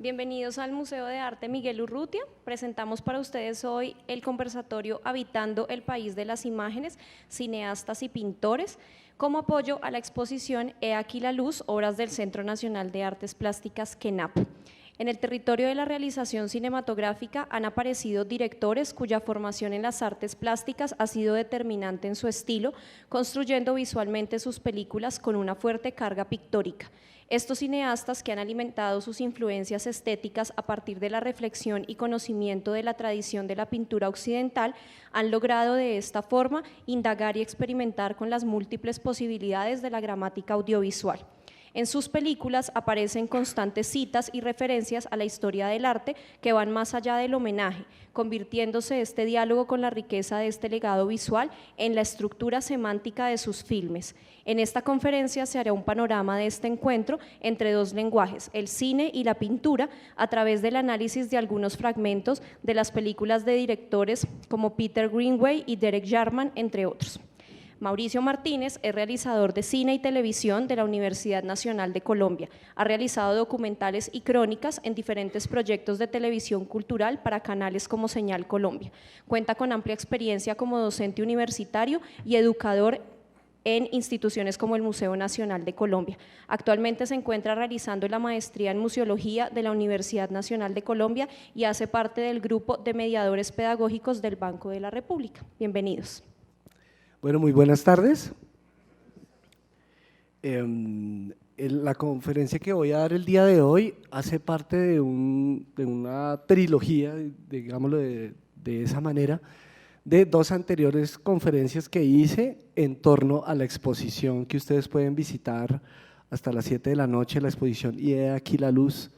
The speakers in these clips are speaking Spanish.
Bienvenidos al Museo de Arte Miguel Urrutia. Presentamos para ustedes hoy el conversatorio Habitando el País de las Imágenes, Cineastas y Pintores, como apoyo a la exposición He aquí la luz, obras del Centro Nacional de Artes Plásticas CENAP. En el territorio de la realización cinematográfica han aparecido directores cuya formación en las artes plásticas ha sido determinante en su estilo, construyendo visualmente sus películas con una fuerte carga pictórica. Estos cineastas, que han alimentado sus influencias estéticas a partir de la reflexión y conocimiento de la tradición de la pintura occidental, han logrado de esta forma indagar y experimentar con las múltiples posibilidades de la gramática audiovisual. En sus películas aparecen constantes citas y referencias a la historia del arte que van más allá del homenaje, convirtiéndose este diálogo con la riqueza de este legado visual en la estructura semántica de sus filmes. En esta conferencia se hará un panorama de este encuentro entre dos lenguajes, el cine y la pintura, a través del análisis de algunos fragmentos de las películas de directores como Peter Greenaway y Derek Jarman, entre otros. Mauricio Martínez es realizador de cine y televisión de la Universidad Nacional de Colombia. Ha realizado documentales y crónicas en diferentes proyectos de televisión cultural para canales como Señal Colombia. Cuenta con amplia experiencia como docente universitario y educador en instituciones como el Museo Nacional de Colombia. Actualmente se encuentra realizando la maestría en museología de la Universidad Nacional de Colombia y hace parte del grupo de mediadores pedagógicos del Banco de la República. Bienvenidos. Bueno, muy buenas tardes. La conferencia que voy a dar el día de hoy hace parte de una trilogía, digámoslo de esa manera, de dos anteriores conferencias que hice en torno a la exposición que ustedes pueden visitar hasta las 7 de la noche, la exposición Y he aquí la luz,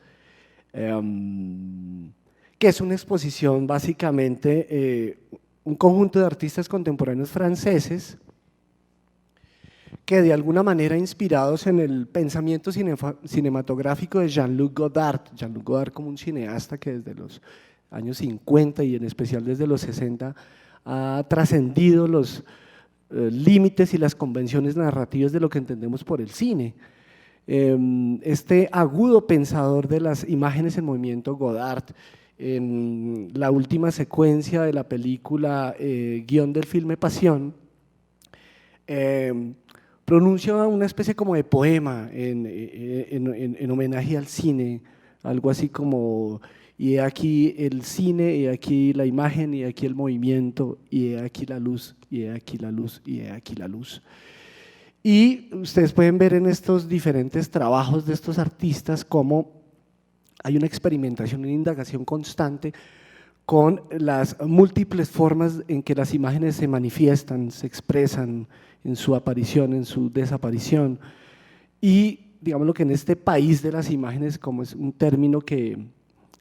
que es una exposición básicamente un conjunto de artistas contemporáneos franceses que de alguna manera inspirados en el pensamiento cinematográfico de Jean-Luc Godard como un cineasta que desde los años 50 y en especial desde los 60 ha trascendido los límites y las convenciones narrativas de lo que entendemos por el cine. Este agudo pensador de las imágenes en movimiento, Godard, en la última secuencia de la película Guión del filme Pasión, pronuncia una especie como de poema en homenaje al cine, algo así como: y he aquí el cine, y he aquí la imagen, y he aquí el movimiento, y he aquí la luz, y he aquí la luz, y he aquí la luz. Y ustedes pueden ver en estos diferentes trabajos de estos artistas cómo hay una experimentación, una indagación constante con las múltiples formas en que las imágenes se manifiestan, se expresan en su aparición, en su desaparición. Y digámoslo que en este país de las imágenes, como es un término que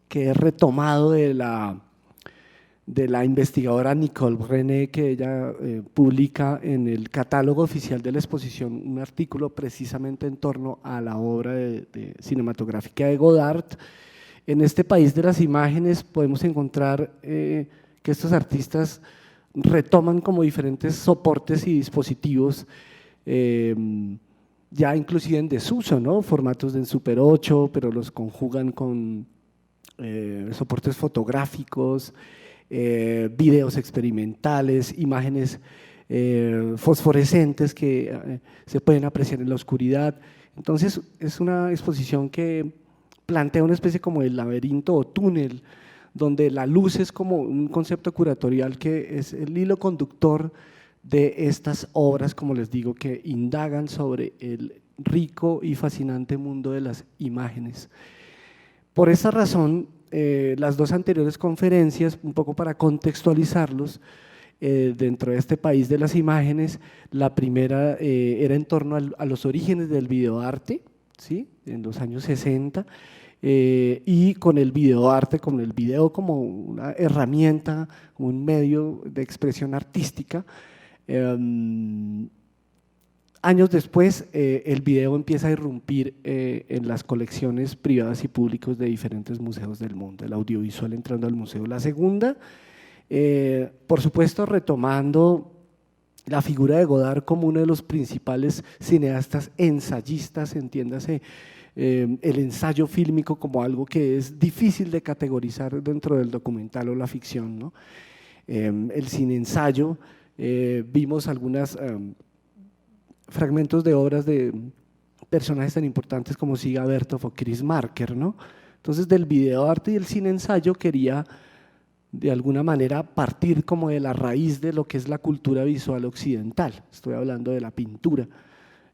es retomado de la investigadora Nicole René, que ella publica en el catálogo oficial de la exposición un artículo precisamente en torno a la obra de cinematográfica de Godard. En este país de las imágenes podemos encontrar que estos artistas retoman como diferentes soportes y dispositivos ya inclusive en desuso, ¿no? Formatos de Super 8, pero los conjugan con soportes fotográficos, videos experimentales, imágenes fosforescentes que se pueden apreciar en la oscuridad. Entonces es una exposición que plantea una especie como de laberinto o túnel, donde la luz es como un concepto curatorial que es el hilo conductor de estas obras, como les digo, que indagan sobre el rico y fascinante mundo de las imágenes. Por esa razón, las dos anteriores conferencias, un poco para contextualizarlos, dentro de este país de las imágenes, la primera era en torno a los orígenes del videoarte, ¿sí? En los años 60, y con el videoarte, con el video como una herramienta, como un medio de expresión artística. Años después, el video empieza a irrumpir en las colecciones privadas y públicas de diferentes museos del mundo, el audiovisual entrando al museo. La segunda, por supuesto, retomando la figura de Godard como uno de los principales cineastas ensayistas, entiéndase, el ensayo fílmico como algo que es difícil de categorizar dentro del documental o la ficción, ¿no? El cine ensayo, vimos algunos fragmentos de obras de personajes tan importantes como Siga Berthoff o Chris Marker, ¿no? Entonces, del videoarte y el cine ensayo quería de alguna manera partir como de la raíz de lo que es la cultura visual occidental, estoy hablando de la pintura.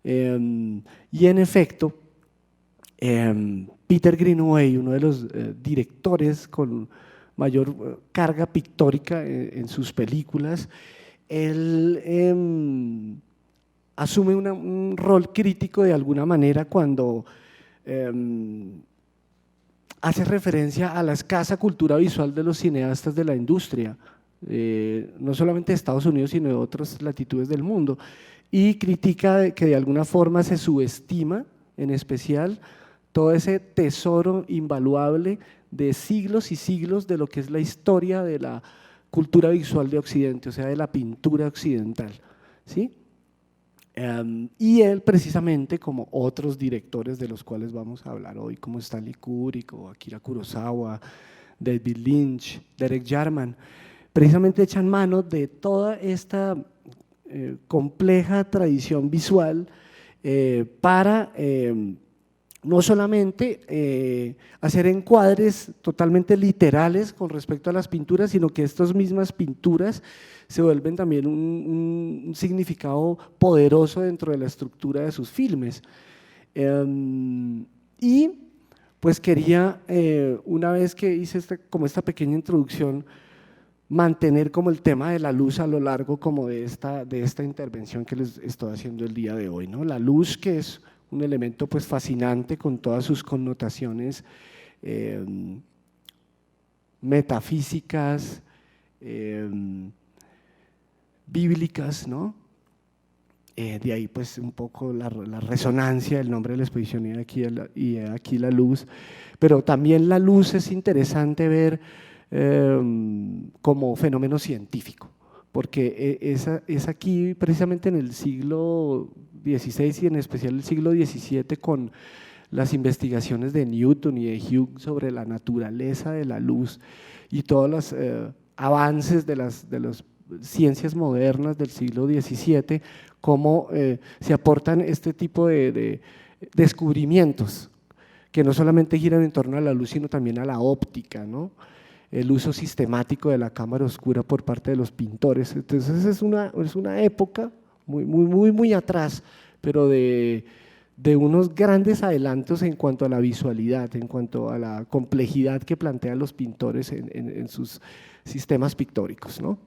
Y en efecto, Peter Greenaway, uno de los directores con mayor carga pictórica en sus películas, él asume un rol crítico de alguna manera cuando hace referencia a la escasa cultura visual de los cineastas de la industria, no solamente de Estados Unidos, sino de otras latitudes del mundo, y critica que de alguna forma se subestima, en especial, todo ese tesoro invaluable de siglos y siglos de lo que es la historia de la cultura visual de Occidente, o sea, de la pintura occidental, ¿sí? Y él precisamente, como otros directores de los cuales vamos a hablar hoy, como Stanley Kubrick o Akira Kurosawa, David Lynch, Derek Jarman, precisamente echan mano de toda esta compleja tradición visual para no solamente hacer encuadres totalmente literales con respecto a las pinturas, sino que estas mismas pinturas se vuelven también un significado poderoso dentro de la estructura de sus filmes. Y pues quería, una vez que hice como esta pequeña introducción, mantener como el tema de la luz a lo largo como de esta intervención que les estoy haciendo el día de hoy, ¿no? La luz, que es un elemento pues fascinante con todas sus connotaciones metafísicas, bíblicas, ¿no? De ahí pues un poco la resonancia del nombre de la exposición y aquí la luz, pero también la luz es interesante ver como fenómeno científico, porque es aquí precisamente en el siglo XVI y en especial el siglo XVII con las investigaciones de Newton y de Hughes sobre la naturaleza de la luz y todos los avances de las ciencias modernas del siglo XVII, cómo se aportan este tipo de descubrimientos que no solamente giran en torno a la luz, sino también a la óptica, ¿no? El uso sistemático de la cámara oscura por parte de los pintores. Entonces es una época muy atrás, pero de unos grandes adelantos en cuanto a la visualidad, en cuanto a la complejidad que plantean los pintores en sus sistemas pictóricos, ¿no?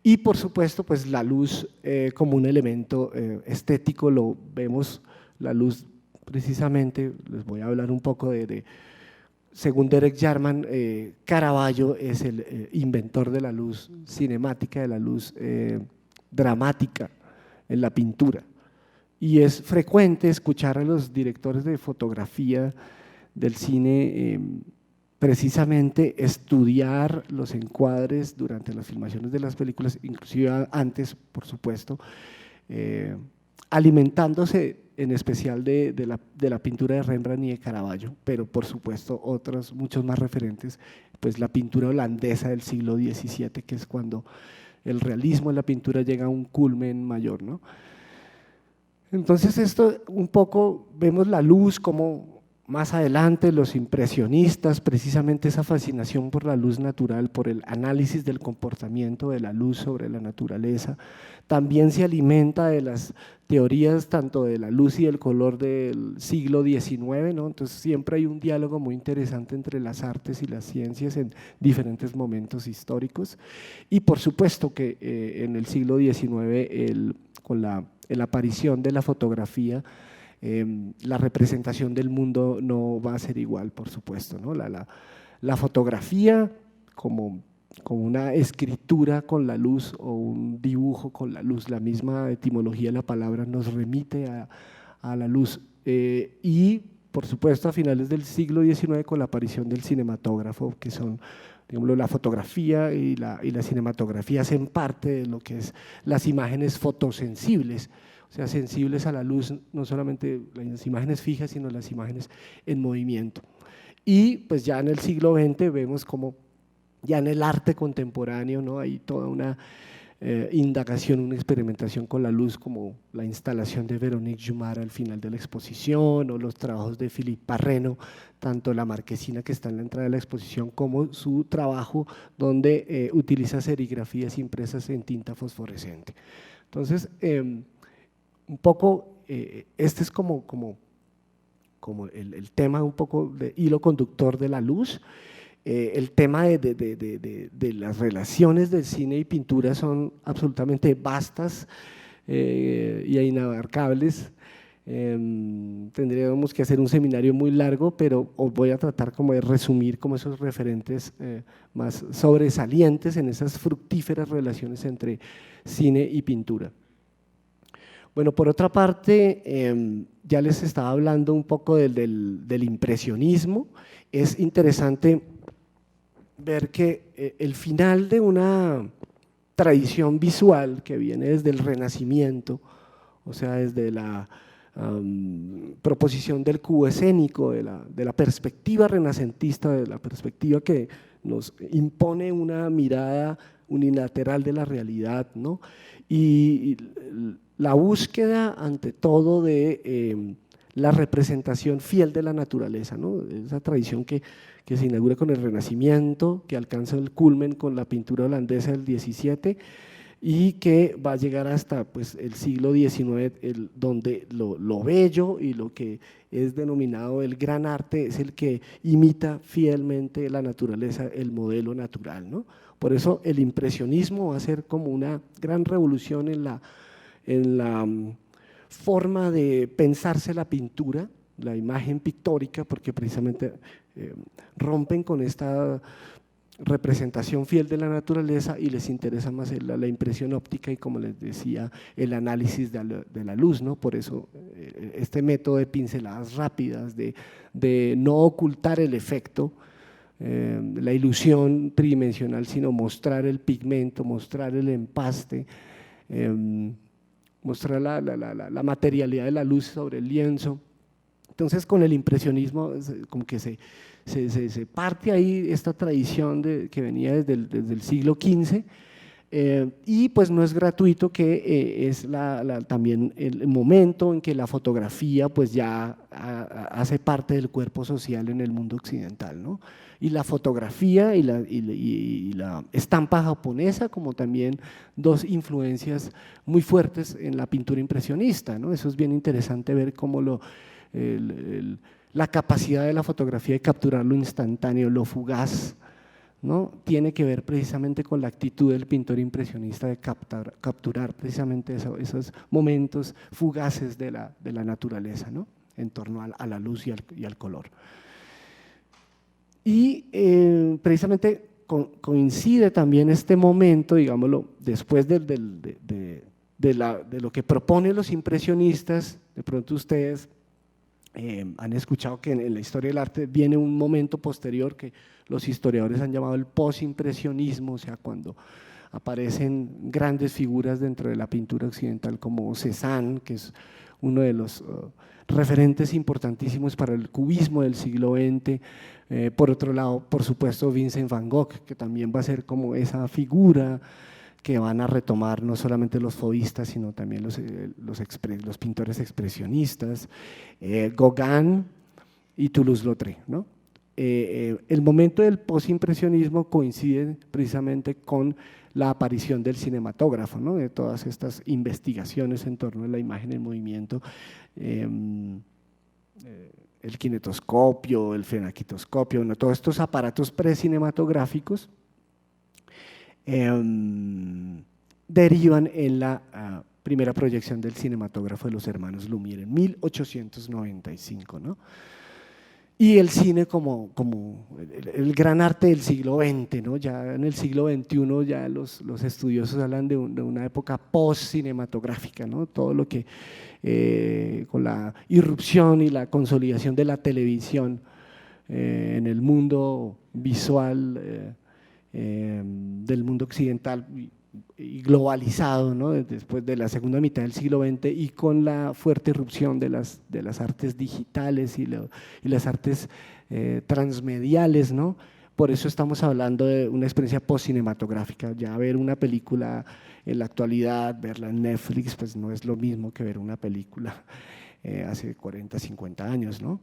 Y por supuesto, pues la luz como un elemento estético, lo vemos, la luz precisamente, les voy a hablar un poco según Derek Jarman, Caravaggio es el inventor de la luz cinemática, de la luz dramática en la pintura. Y es frecuente escuchar a los directores de fotografía del cine precisamente estudiar los encuadres durante las filmaciones de las películas, inclusive antes, por supuesto, alimentándose en especial de la pintura de Rembrandt y de Caravaggio, pero por supuesto otros muchos más referentes, pues la pintura holandesa del siglo XVII, que es cuando el realismo en la pintura llega a un culmen mayor, ¿no? Entonces esto un poco, vemos la luz como más adelante los impresionistas, precisamente esa fascinación por la luz natural, por el análisis del comportamiento de la luz sobre la naturaleza, también se alimenta de las teorías tanto de la luz y el color del siglo XIX, ¿no? Entonces siempre hay un diálogo muy interesante entre las artes y las ciencias en diferentes momentos históricos, y por supuesto que en el siglo XIX con la aparición de la fotografía, la representación del mundo no va a ser igual, por supuesto, ¿no? La fotografía como una escritura con la luz o un dibujo con la luz, la misma etimología de la palabra nos remite a la luz, y por supuesto a finales del siglo XIX con la aparición del cinematógrafo, que son, digamos, la fotografía y la cinematografía hacen parte de lo que es las imágenes fotosensibles, o o sea, sensibles a la luz, no solamente las imágenes fijas, sino las imágenes en movimiento. Y pues ya en el siglo XX vemos como ya en el arte contemporáneo, ¿no? Hay toda una indagación, una experimentación con la luz, como la instalación de Véronique Jumart al final de la exposición, o los trabajos de Philippe Parreno, tanto la marquesina que está en la entrada de la exposición como su trabajo donde utiliza serigrafías impresas en tinta fosforescente. Entonces, un poco, este es como el tema un poco de hilo conductor de la luz. El tema de las relaciones del cine y pintura son absolutamente vastas y inabarcables. Tendríamos que hacer un seminario muy largo, pero os voy a tratar como de resumir como esos referentes más sobresalientes en esas fructíferas relaciones entre cine y pintura. Bueno, por otra parte, ya les estaba hablando un poco del impresionismo. Es interesante ver que el final de una tradición visual que viene desde el Renacimiento, o sea, desde la proposición del cubo escénico, de la perspectiva renacentista, de la perspectiva que nos impone una mirada unilateral de la realidad, ¿no? Y la búsqueda ante todo de la representación fiel de la naturaleza, ¿no? Esa tradición que se inaugura con el Renacimiento, que alcanza el culmen con la pintura holandesa del 17 y que va a llegar hasta pues, el siglo XIX, donde lo bello y lo que es denominado el gran arte es el que imita fielmente la naturaleza, el modelo natural, ¿no? Por eso el impresionismo va a ser como una gran revolución en la forma de pensarse la pintura, la imagen pictórica, porque precisamente rompen con esta representación fiel de la naturaleza y les interesa más la impresión óptica y, como les decía, el análisis de la luz, ¿no? Por eso este método de pinceladas rápidas, de no ocultar el efecto, la ilusión tridimensional, sino mostrar el pigmento, mostrar el empaste, mostrar la materialidad de la luz sobre el lienzo. Entonces, con el impresionismo, como que se parte ahí esta tradición que venía desde el siglo XV, y pues no es gratuito que es también el momento en que la fotografía pues ya hace parte del cuerpo social en el mundo occidental, ¿no? Y la fotografía y la estampa japonesa como también dos influencias muy fuertes en la pintura impresionista, ¿no? Eso es bien interesante ver cómo la capacidad de la fotografía de capturar lo instantáneo, lo fugaz, ¿no? Tiene que ver precisamente con la actitud del pintor impresionista de capturar precisamente esos momentos fugaces de la naturaleza, ¿no? En torno a la luz y al color. Y precisamente coincide también este momento, digámoslo, después de lo que proponen los impresionistas. De pronto ustedes han escuchado que en la historia del arte viene un momento posterior que los historiadores han llamado el posimpresionismo, o sea, cuando aparecen grandes figuras dentro de la pintura occidental como Cézanne, que es uno de los referentes importantísimos para el cubismo del siglo XX. Por otro lado, por supuesto, Vincent van Gogh, que también va a ser como esa figura que van a retomar no solamente los faudistas, sino también los pintores expresionistas, Gauguin y Toulouse-Lautrec, ¿no? El momento del posimpresionismo coincide precisamente con la aparición del cinematógrafo, ¿no? De todas estas investigaciones en torno a la imagen en movimiento, el kinetoscopio, el fenaquitoscopio, ¿no? Todos estos aparatos precinematográficos derivan en la primera proyección del cinematógrafo de los hermanos Lumière en 1895, ¿no? Y el cine como el gran arte del siglo XX, ¿no? Ya en el siglo XXI ya los estudiosos hablan de una época post-cinematográfica, ¿no? Todo lo que con la irrupción y la consolidación de la televisión en el mundo visual del mundo occidental, y globalizado, ¿no? Después de la segunda mitad del siglo XX y con la fuerte irrupción de las artes digitales y las artes transmediales, ¿no? Por eso estamos hablando de una experiencia postcinematográfica. Ya ver una película en la actualidad, verla en Netflix, pues no es lo mismo que ver una película hace 40, 50 años, ¿no?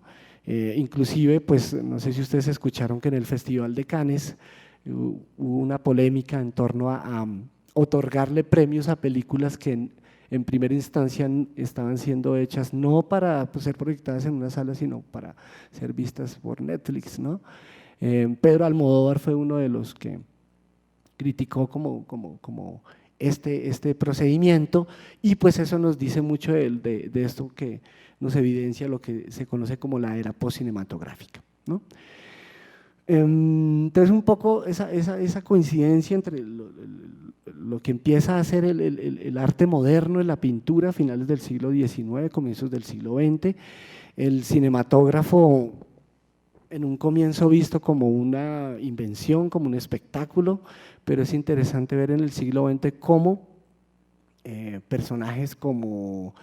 Inclusive, pues no sé si ustedes escucharon que en el Festival de Cannes hubo una polémica en torno a otorgarle premios a películas que en primera instancia estaban siendo hechas no para pues, ser proyectadas en una sala, sino para ser vistas por Netflix, ¿no? Pedro Almodóvar fue uno de los que criticó como este procedimiento, y pues eso nos dice mucho de esto que nos evidencia lo que se conoce como la era postcinematográfica, ¿no? Entonces un poco esa coincidencia entre lo que empieza a hacer el arte moderno en la pintura a finales del siglo XIX, comienzos del siglo XX, el cinematógrafo en un comienzo visto como una invención, como un espectáculo, pero es interesante ver en el siglo XX cómo personajes como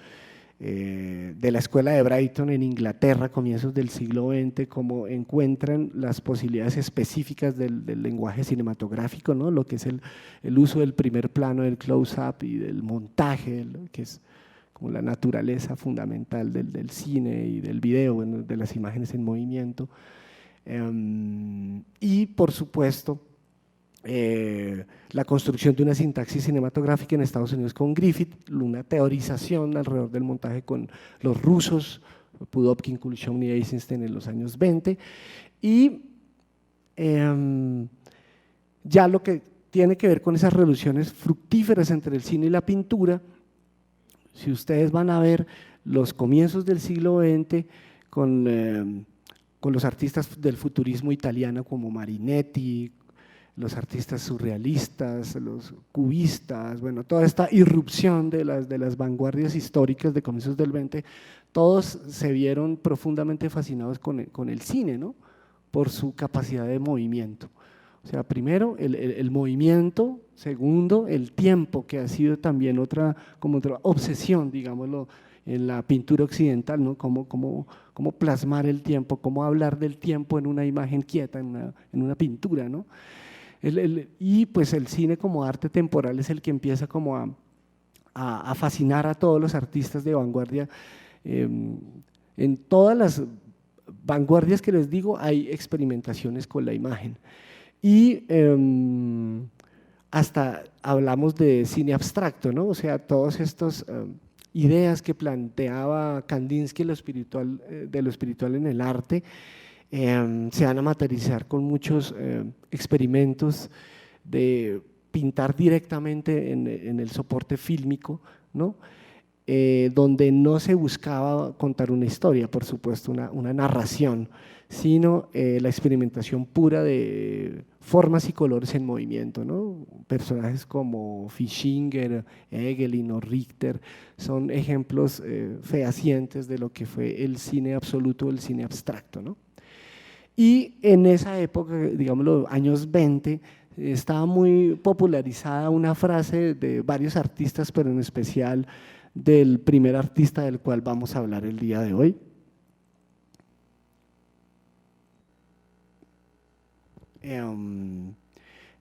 de la escuela de Brighton en Inglaterra, comienzos del siglo XX, cómo encuentran las posibilidades específicas del lenguaje cinematográfico, ¿no? Lo que es el uso del primer plano, del close-up y del montaje, que es como la naturaleza fundamental del cine y del video, bueno, de las imágenes en movimiento. Y por supuesto, la construcción de una sintaxis cinematográfica en Estados Unidos con Griffith, una teorización alrededor del montaje con los rusos, Pudovkin, Kuleshov y Eisenstein en los años 20, y ya lo que tiene que ver con esas relaciones fructíferas entre el cine y la pintura. Si ustedes van a ver los comienzos del siglo XX con los artistas del futurismo italiano como Marinetti, los artistas surrealistas, los cubistas, bueno, toda esta irrupción de las vanguardias históricas de comienzos del 20, todos se vieron profundamente fascinados con el cine, ¿no? Por su capacidad de movimiento. O sea, primero el movimiento, segundo el tiempo, que ha sido también otra obsesión, digámoslo, en la pintura occidental, ¿no? Cómo plasmar el tiempo, cómo hablar del tiempo en una imagen quieta, en una pintura, ¿no? Y pues el cine como arte temporal es el que empieza como a fascinar a todos los artistas de vanguardia. En todas las vanguardias que les digo hay experimentaciones con la imagen. Y hasta hablamos de cine abstracto, ¿no? O sea, todas estas ideas que planteaba Kandinsky de lo espiritual en el arte, se van a materializar con muchos experimentos de pintar directamente en el soporte fílmico, ¿no? Donde no se buscaba contar una historia, por supuesto, una narración, sino la experimentación pura de formas y colores en movimiento, ¿no? Personajes como Fischinger, Egelin o Richter son ejemplos fehacientes de lo que fue el cine absoluto, el cine abstracto, ¿no? Y en esa época, digamos los años 20, estaba muy popularizada una frase de varios artistas, pero en especial del primer artista del cual vamos a hablar el día de hoy.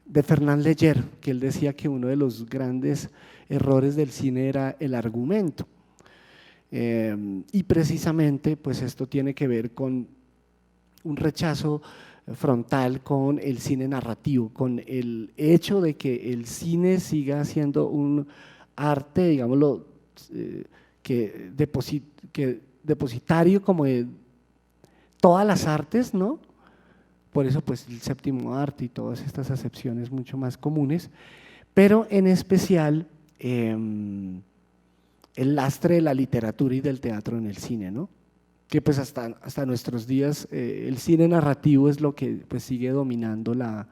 De Fernand Léger, que él decía que uno de los grandes errores del cine era el argumento. Y precisamente pues esto tiene que ver con un rechazo frontal con el cine narrativo, con el hecho de que el cine siga siendo un arte, digámoslo, que depositario como de todas las artes, ¿no? Por eso pues el séptimo arte y todas estas acepciones mucho más comunes, pero en especial el lastre de la literatura y del teatro en el cine, ¿no? Que pues hasta nuestros días el cine narrativo es lo que pues sigue dominando la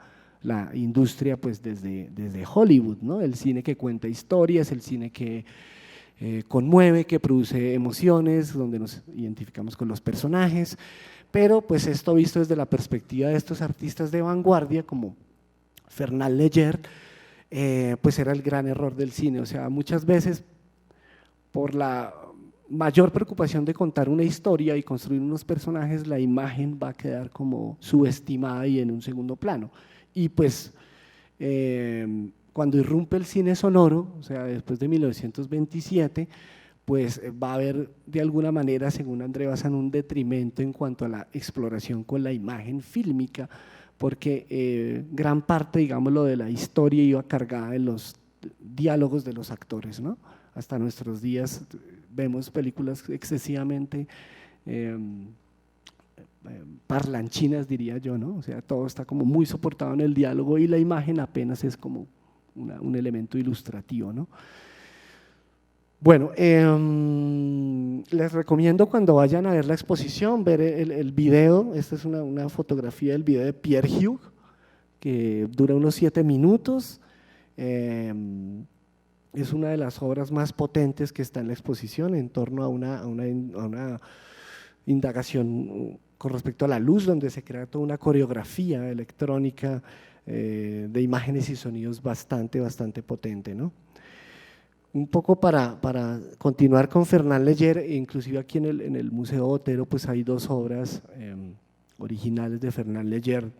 industria pues desde Hollywood, ¿no? El cine que cuenta historias, el cine que conmueve, que produce emociones, donde nos identificamos con los personajes, pero pues esto visto desde la perspectiva de estos artistas de vanguardia como Fernand Léger, pues era el gran error del cine. O sea, muchas veces por la mayor preocupación de contar una historia y construir unos personajes, la imagen va a quedar como subestimada y en un segundo plano. Y pues cuando irrumpe el cine sonoro, o sea, después de 1927, pues va a haber de alguna manera, según André Bazin, un detrimento en cuanto a la exploración con la imagen fílmica, porque gran parte, digámoslo, de la historia iba cargada en los diálogos de los actores, ¿no? Hasta nuestros días vemos películas excesivamente parlanchinas, diría yo, ¿no? O sea, todo está como muy soportado en el diálogo y la imagen apenas es como un elemento ilustrativo, ¿no? Bueno, les recomiendo cuando vayan a ver la exposición, ver el video. Esta es una fotografía del video de Pierre Hughes, que dura unos 7 minutos. Es una de las obras más potentes que está en la exposición en torno a una indagación con respecto a la luz, donde se crea toda una coreografía electrónica de imágenes y sonidos bastante potente, ¿no? Un poco para continuar con Fernand Léger, inclusive aquí en el Museo Botero pues hay 2 obras originales de Fernand Léger,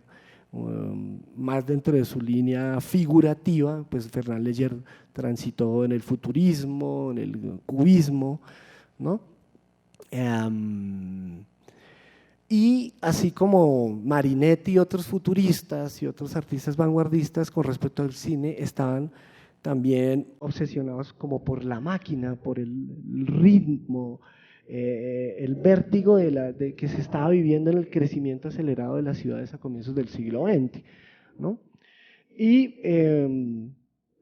más dentro de su línea figurativa. Pues Fernand Léger transitó en el futurismo, en el cubismo, ¿no? Y así como Marinetti y otros futuristas y otros artistas vanguardistas con respecto al cine estaban también obsesionados como por la máquina, por el ritmo, el vértigo de que se estaba viviendo en el crecimiento acelerado de las ciudades a comienzos del siglo XX, ¿no? Y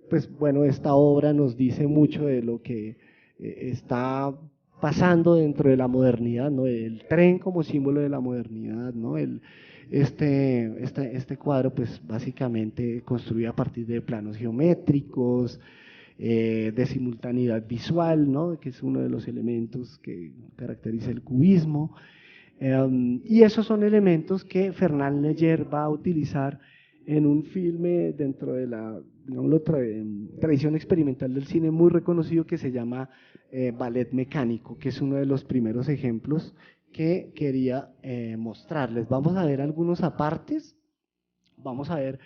pues bueno, esta obra nos dice mucho de lo que está pasando dentro de la modernidad, ¿no? El tren como símbolo de la modernidad, ¿no? Este cuadro pues básicamente construido a partir de planos geométricos, de simultaneidad visual, ¿no? Que es uno de los elementos que caracteriza el cubismo. Y esos son elementos que Fernand Léger va a utilizar en un filme dentro de la, digámoslo, tradición experimental del cine muy reconocido que se llama Ballet Mecánico, que es uno de los primeros ejemplos que quería mostrarles. Vamos a ver algunos apartes, vamos a ver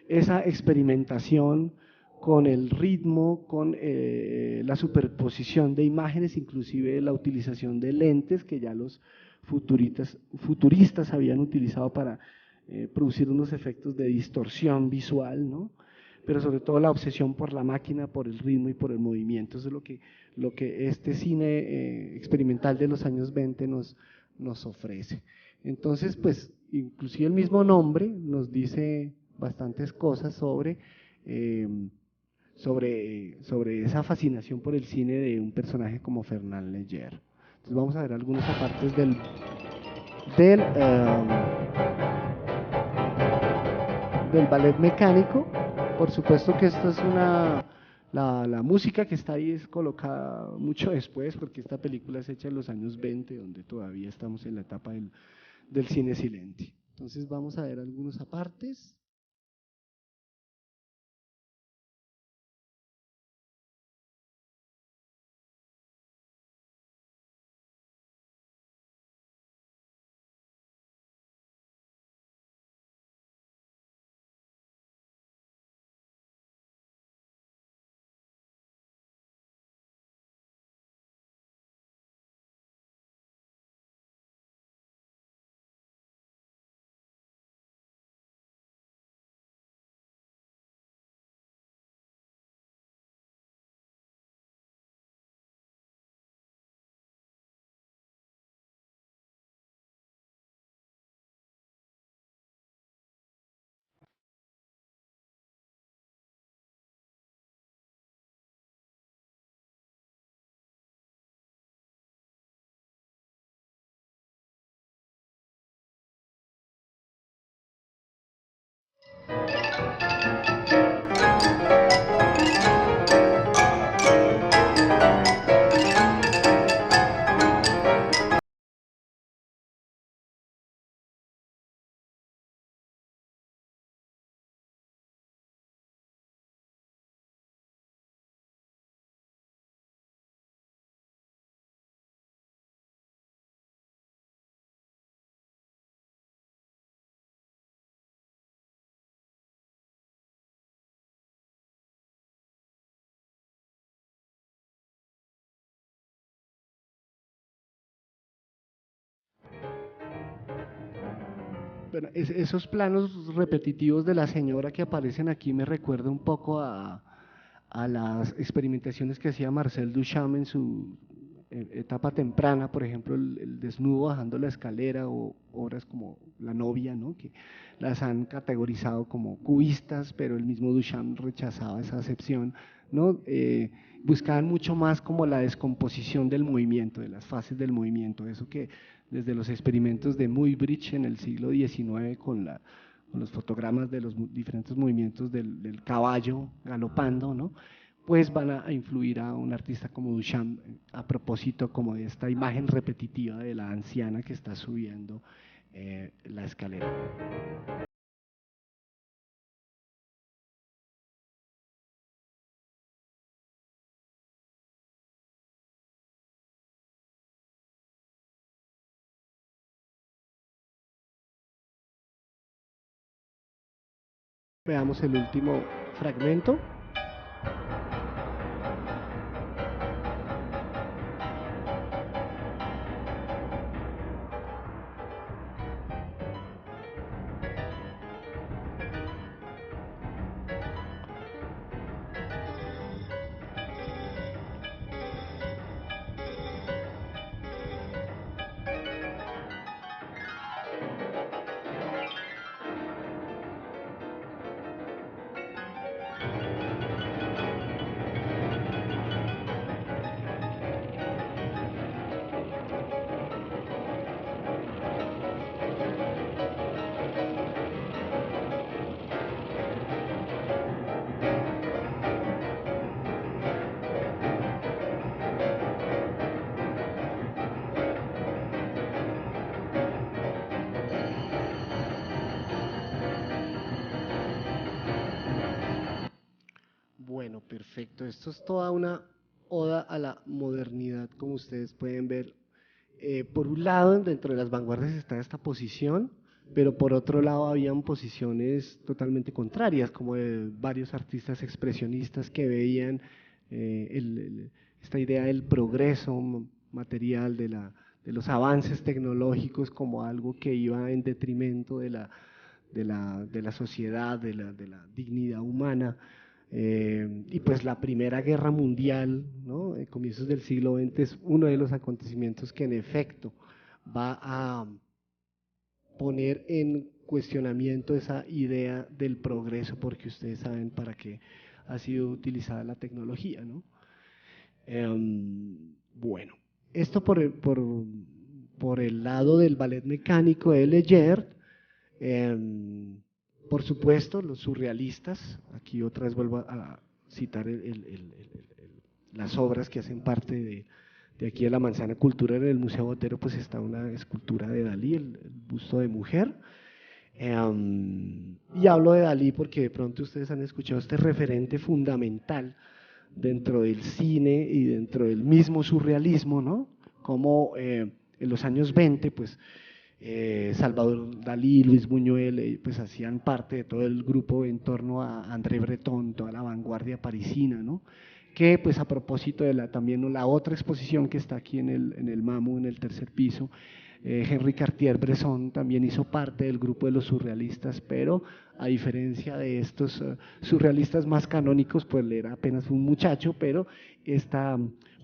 esa experimentación con el ritmo, con la superposición de imágenes, inclusive la utilización de lentes que ya los futuristas habían utilizado para producir unos efectos de distorsión visual, ¿no? Pero sobre todo la obsesión por la máquina, por el ritmo y por el movimiento. Eso es lo que este cine experimental de los años 20 nos ofrece. Entonces, pues, inclusive el mismo nombre nos dice bastantes cosas sobre esa fascinación por el cine de un personaje como Fernand Léger. Entonces vamos a ver algunas partes del ballet mecánico. Por supuesto que esto es la música que está ahí es colocada mucho después, porque esta película es hecha en los años 20, donde todavía estamos en la etapa del cine silente. Entonces vamos a ver algunos apartes. Bueno, esos planos repetitivos de la señora que aparecen aquí me recuerda un poco a las experimentaciones que hacía Marcel Duchamp en su etapa temprana, por ejemplo, el desnudo bajando la escalera o obras como La novia, ¿no? Que las han categorizado como cubistas, pero el mismo Duchamp rechazaba esa acepción, ¿no? Buscaban mucho más como la descomposición del movimiento, de las fases del movimiento, eso que desde los experimentos de Muybridge en el siglo XIX con los fotogramas de los diferentes movimientos del caballo galopando, ¿no? Pues van a influir a un artista como Duchamp a propósito como de esta imagen repetitiva de la anciana que está subiendo la escalera. Veamos el último fragmento. Bueno, perfecto. Esto es toda una oda a la modernidad, como ustedes pueden ver. Por un lado, dentro de las vanguardias está esta posición, pero por otro lado habían posiciones totalmente contrarias, como de varios artistas expresionistas que veían esta idea del progreso material, de los avances tecnológicos como algo que iba en detrimento de la sociedad, de la dignidad humana. Y pues la Primera Guerra Mundial, ¿no? Comienzos del siglo XX es uno de los acontecimientos que en efecto va a poner en cuestionamiento esa idea del progreso, porque ustedes saben para qué ha sido utilizada la tecnología, ¿no? Bueno, esto por el lado del ballet mecánico de Leger. Por supuesto, los surrealistas, aquí otra vez vuelvo a citar las obras que hacen parte de aquí de la Manzana Cultural. En el Museo Botero pues está una escultura de Dalí, el busto de mujer. Y hablo de Dalí porque de pronto ustedes han escuchado este referente fundamental dentro del cine y dentro del mismo surrealismo, ¿no? Como en los años 20, pues Salvador Dalí, Luis Buñuel, pues hacían parte de todo el grupo en torno a André Breton, toda la vanguardia parisina, ¿no? Que pues a propósito de también la otra exposición que está aquí en el MAMU, en el tercer piso, Henri Cartier-Bresson también hizo parte del grupo de los surrealistas, pero a diferencia de estos surrealistas más canónicos, pues él era apenas un muchacho, pero esta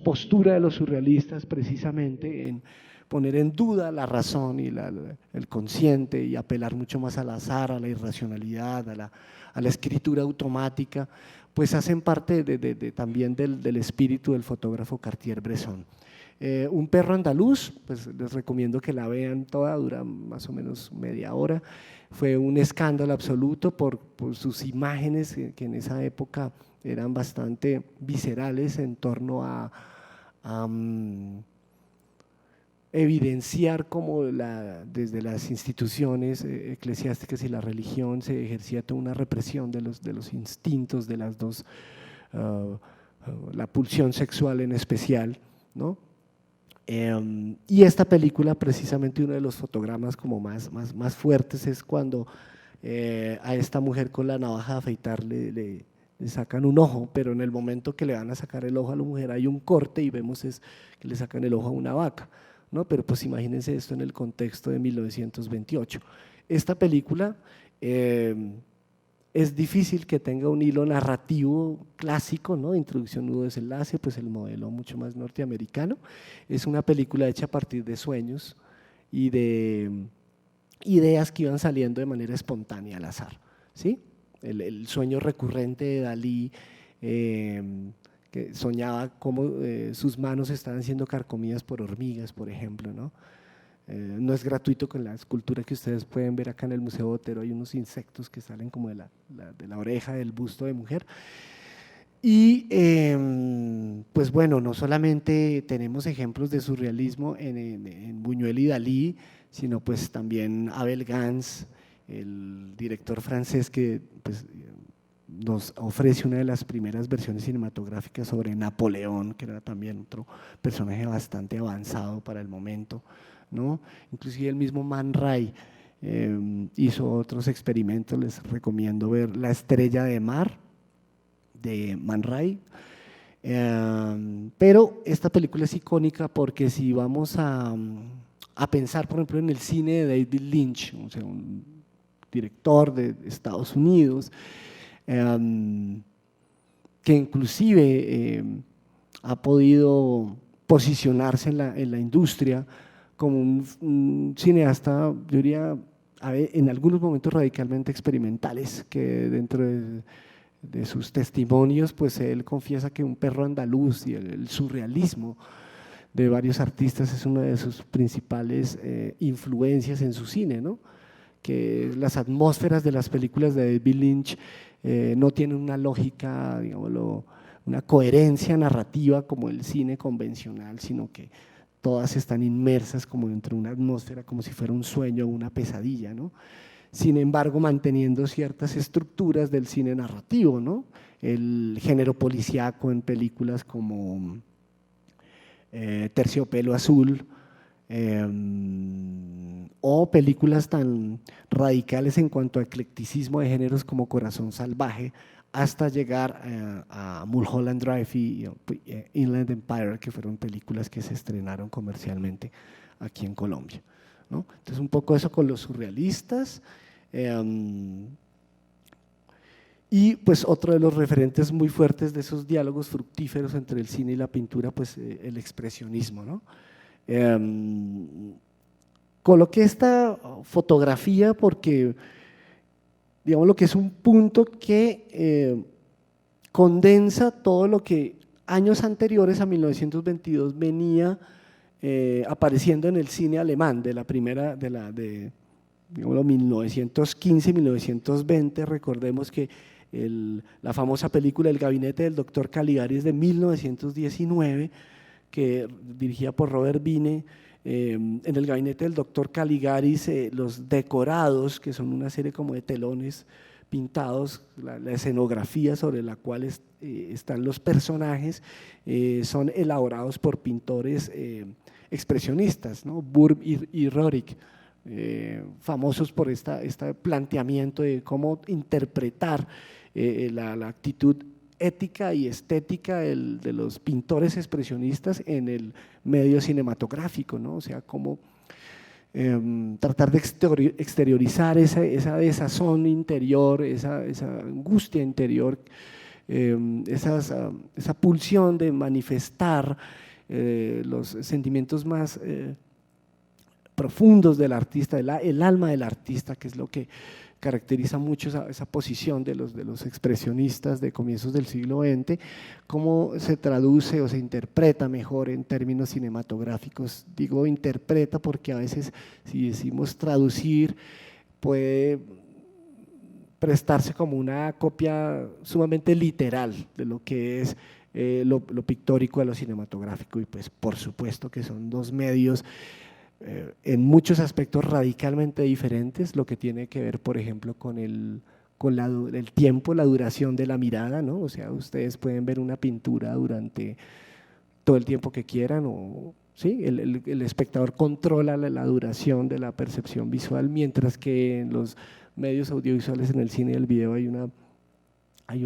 postura de los surrealistas precisamente en poner en duda la razón y el consciente y apelar mucho más al azar, a la irracionalidad, a la escritura automática, pues hacen parte también del espíritu del fotógrafo Cartier-Bresson. Un perro andaluz, pues les recomiendo que la vean toda, dura más o menos media hora. Fue un escándalo absoluto por sus imágenes que en esa época eran bastante viscerales en torno a evidenciar cómo desde las instituciones eclesiásticas y la religión se ejercía toda una represión de los instintos, de las dos, la pulsión sexual en especial, ¿no? Y esta película, precisamente uno de los fotogramas como más fuertes es cuando a esta mujer con la navaja de afeitar le sacan un ojo, pero en el momento que le van a sacar el ojo a la mujer hay un corte y vemos que le sacan el ojo a una vaca, ¿no? Pero pues imagínense esto en el contexto de 1928. esta película es difícil que tenga un hilo narrativo clásico, ¿no? Introducción, nudo, desenlace, pues el modelo mucho más norteamericano. Es una película hecha a partir de sueños y de ideas que iban saliendo de manera espontánea al azar, ¿sí? El sueño recurrente de Dalí, que soñaba cómo sus manos estaban siendo carcomidas por hormigas, por ejemplo, ¿no? No es gratuito con la escultura que ustedes pueden ver acá en el Museo Botero, hay unos insectos que salen como de la oreja del busto de mujer. Y pues bueno, no solamente tenemos ejemplos de surrealismo en Buñuel y Dalí, sino pues también Abel Gance, el director francés que pues, nos ofrece una de las primeras versiones cinematográficas sobre Napoleón, que era también otro personaje bastante avanzado para el momento, ¿no? Inclusive el mismo Man Ray hizo otros experimentos, les recomiendo ver La estrella de mar de Man Ray, pero esta película es icónica porque si vamos a pensar por ejemplo en el cine de David Lynch, o sea, un director de Estados Unidos, que inclusive ha podido posicionarse en la industria como un cineasta, yo diría, en algunos momentos radicalmente experimentales, que dentro de sus testimonios, pues él confiesa que Un perro andaluz y el surrealismo de varios artistas es una de sus principales influencias en su cine, ¿no? Que las atmósferas de las películas de David Lynch no tienen una lógica, digámoslo, una coherencia narrativa como el cine convencional, sino que todas están inmersas como dentro de una atmósfera, como si fuera un sueño o una pesadilla, ¿no? Sin embargo, manteniendo ciertas estructuras del cine narrativo, ¿no? El género policíaco en películas como Terciopelo Azul, o películas tan radicales en cuanto a eclecticismo de géneros como Corazón Salvaje, hasta llegar a Mulholland Drive y Inland Empire, que fueron películas que se estrenaron comercialmente aquí en Colombia, ¿no? Entonces un poco eso con los surrealistas. Y pues otro de los referentes muy fuertes de esos diálogos fructíferos entre el cine y la pintura, pues el expresionismo, ¿no? Coloqué esta fotografía porque digamos lo que es un punto que condensa todo lo que años anteriores a 1922 venía apareciendo en el cine alemán de la primera, de 1915-1920. Recordemos que la famosa película El gabinete del doctor Caligari es de 1919, que dirigida por Robert Wiene. En el gabinete del doctor Caligari los decorados, que son una serie como de telones pintados, la escenografía sobre la cual están los personajes, son elaborados por pintores expresionistas, ¿no? Burb y Rohrig, famosos por este planteamiento de cómo interpretar la actitud ética y estética de los pintores expresionistas en el medio cinematográfico, ¿no? O sea, cómo tratar de exteriorizar esa desazón interior, esa angustia interior, esa pulsión de manifestar los sentimientos más profundos del artista, el alma del artista, que es lo que caracteriza mucho esa posición de los expresionistas de comienzos del siglo XX, cómo se traduce o se interpreta mejor en términos cinematográficos. Digo interpreta porque a veces si decimos traducir puede prestarse como una copia sumamente literal de lo que es lo pictórico de lo cinematográfico, y pues por supuesto que son dos medios en muchos aspectos radicalmente diferentes, lo que tiene que ver, por ejemplo, con el tiempo, la duración de la mirada, ¿no? O sea, ustedes pueden ver una pintura durante todo el tiempo que quieran, o ¿sí? El espectador controla la duración de la percepción visual, mientras que en los medios audiovisuales, en el cine y el video, hay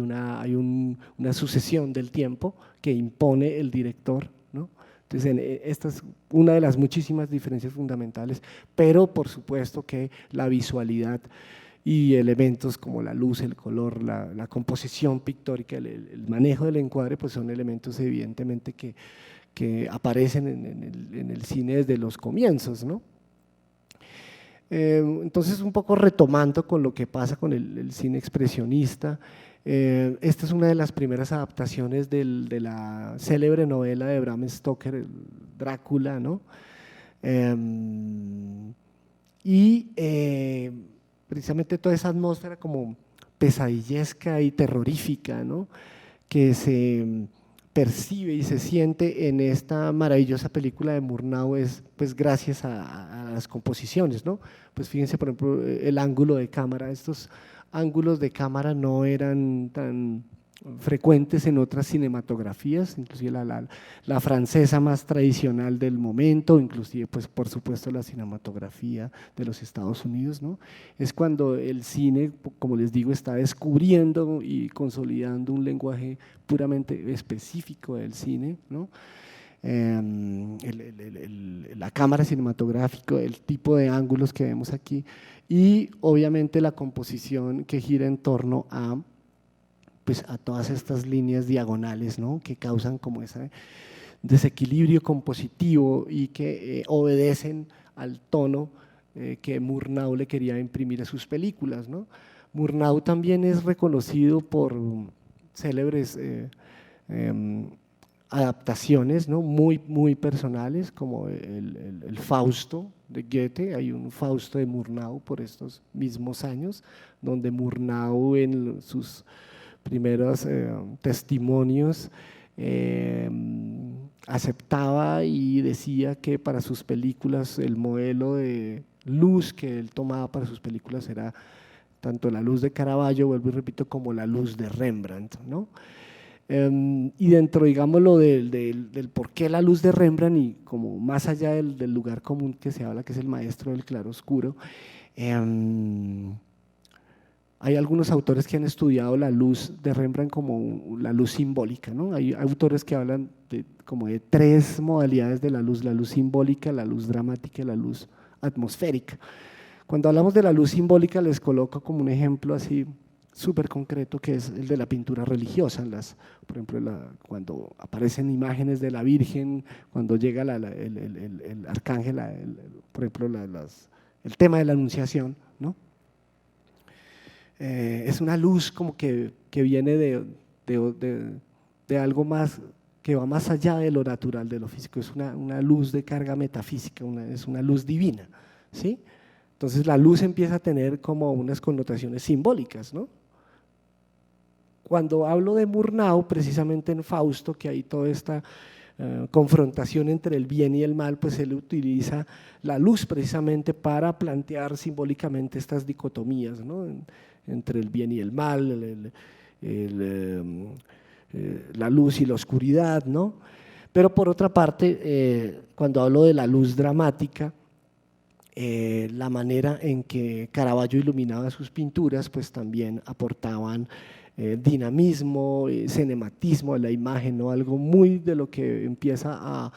una sucesión del tiempo que impone el director, ¿no? Entonces, esta es una de las muchísimas diferencias fundamentales, pero por supuesto que la visualidad y elementos como la luz, el color, la composición pictórica, el manejo del encuadre, pues son elementos evidentemente que aparecen en el cine desde los comienzos, ¿no? Entonces, un poco retomando con lo que pasa con el cine expresionista, esta es una de las primeras adaptaciones de la célebre novela de Bram Stoker, Drácula, ¿no? Y precisamente toda esa atmósfera como pesadillesca y terrorífica, ¿no?, que se percibe y se siente en esta maravillosa película de Murnau es pues gracias a las composiciones, ¿no? Pues fíjense, por ejemplo, el ángulo de cámara, estos ángulos de cámara no eran tan frecuentes en otras cinematografías, inclusive la francesa más tradicional del momento, inclusive pues por supuesto la cinematografía de los Estados Unidos, ¿no? Es cuando el cine, como les digo, está descubriendo y consolidando un lenguaje puramente específico del cine, ¿no? La cámara cinematográfica, el tipo de ángulos que vemos aquí y obviamente la composición que gira en torno a pues a todas estas líneas diagonales, ¿no?, que causan como ese desequilibrio compositivo y que obedecen al tono que Murnau le quería imprimir a sus películas, ¿no? Murnau también es reconocido por célebres adaptaciones, ¿no?, muy personales, como el Fausto de Goethe. Hay un Fausto de Murnau por estos mismos años, donde Murnau en sus primeros testimonios aceptaba y decía que para sus películas el modelo de luz que él tomaba para sus películas era tanto la luz de Caravaggio, vuelvo y repito, como la luz de Rembrandt, ¿no? Y dentro, digámoslo, del por qué la luz de Rembrandt y como más allá del lugar común que se habla, que es el maestro del claroscuro, hay algunos autores que han estudiado la luz de Rembrandt como la luz simbólica, ¿no? Hay autores que hablan como de tres modalidades de la luz simbólica, la luz dramática y la luz atmosférica. Cuando hablamos de la luz simbólica les coloco como un ejemplo así súper concreto, que es el de la pintura religiosa, por ejemplo, cuando aparecen imágenes de la Virgen, cuando llega el arcángel, por ejemplo, el tema de la Anunciación, ¿no? Es una luz como que viene de algo más, que va más allá de lo natural, de lo físico, es una luz de carga metafísica, es una luz divina, ¿sí? Entonces la luz empieza a tener como unas connotaciones simbólicas, ¿no? Cuando hablo de Murnau, precisamente en Fausto, que hay toda esta confrontación entre el bien y el mal, pues él utiliza la luz precisamente para plantear simbólicamente estas dicotomías, ¿no?, entre el bien y el mal, la luz y la oscuridad, ¿no? Pero por otra parte, cuando hablo de la luz dramática, la manera en que Caravaggio iluminaba sus pinturas, pues también aportaban dinamismo, cinematismo a la imagen, ¿no?, algo muy de lo que empieza a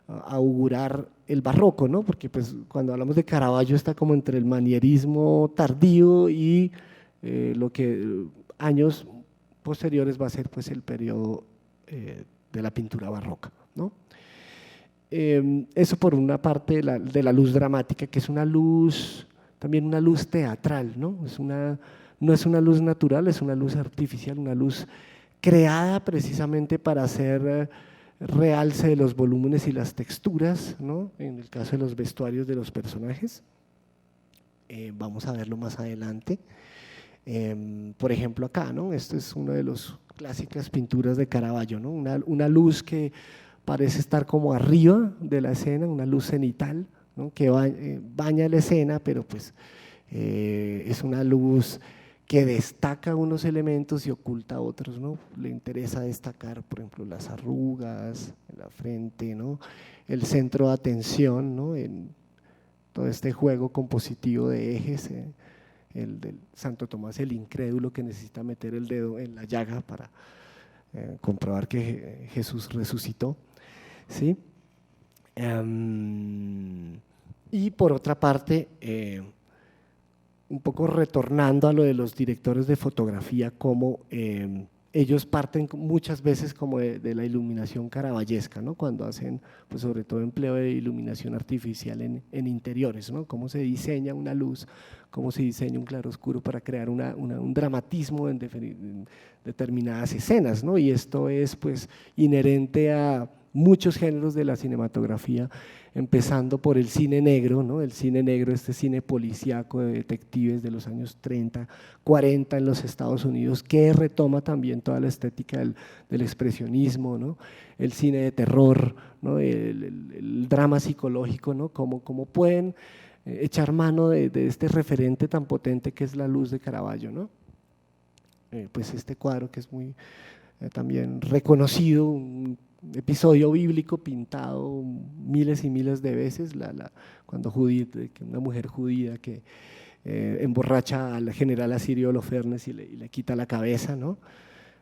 augurar el barroco, ¿no?, porque pues cuando hablamos de Caravaggio está como entre el manierismo tardío y lo que años posteriores va a ser pues el periodo de la pintura barroca, ¿no? Eso por una parte de la luz dramática, que es una luz, también una luz teatral, ¿no? No es una luz natural, es una luz artificial, una luz creada precisamente para hacer realce de los volúmenes y las texturas, ¿no?, en el caso de los vestuarios de los personajes. Vamos a verlo más adelante. Por ejemplo acá, ¿no?, esto es una de las clásicas pinturas de Caravaggio, ¿no?, una luz que parece estar como arriba de la escena, una luz cenital, ¿no?, que baña la escena, pero pues es una luz que destaca unos elementos y oculta otros, ¿no? Le interesa destacar, por ejemplo, las arrugas en la frente, ¿no?, el centro de atención, ¿no?, en todo este juego compositivo de ejes, el del Santo Tomás el Incrédulo, que necesita meter el dedo en la llaga para comprobar que Jesús resucitó, ¿sí? Y por otra parte, un poco retornando a lo de los directores de fotografía, como ellos parten muchas veces como de la iluminación caravallesca, ¿no? Cuando hacen, pues sobre todo empleo de iluminación artificial en interiores, ¿no? Cómo se diseña una luz, cómo se diseña un claroscuro para crear un dramatismo en determinadas escenas, ¿no? Y esto es pues inherente a muchos géneros de la cinematografía, empezando por el cine negro, ¿no? El cine negro, este cine policíaco de detectives de los años 30, 40 en los Estados Unidos, que retoma también toda la estética del expresionismo, ¿no? El cine de terror, ¿no? El drama psicológico, ¿no? Cómo pueden echar mano de este referente tan potente que es la luz de Caravaggio, ¿no? Pues este cuadro que es muy también reconocido, un episodio bíblico pintado miles y miles de veces, cuando una mujer judía que emborracha al general asirio Holofernes y le quita la cabeza, ¿no?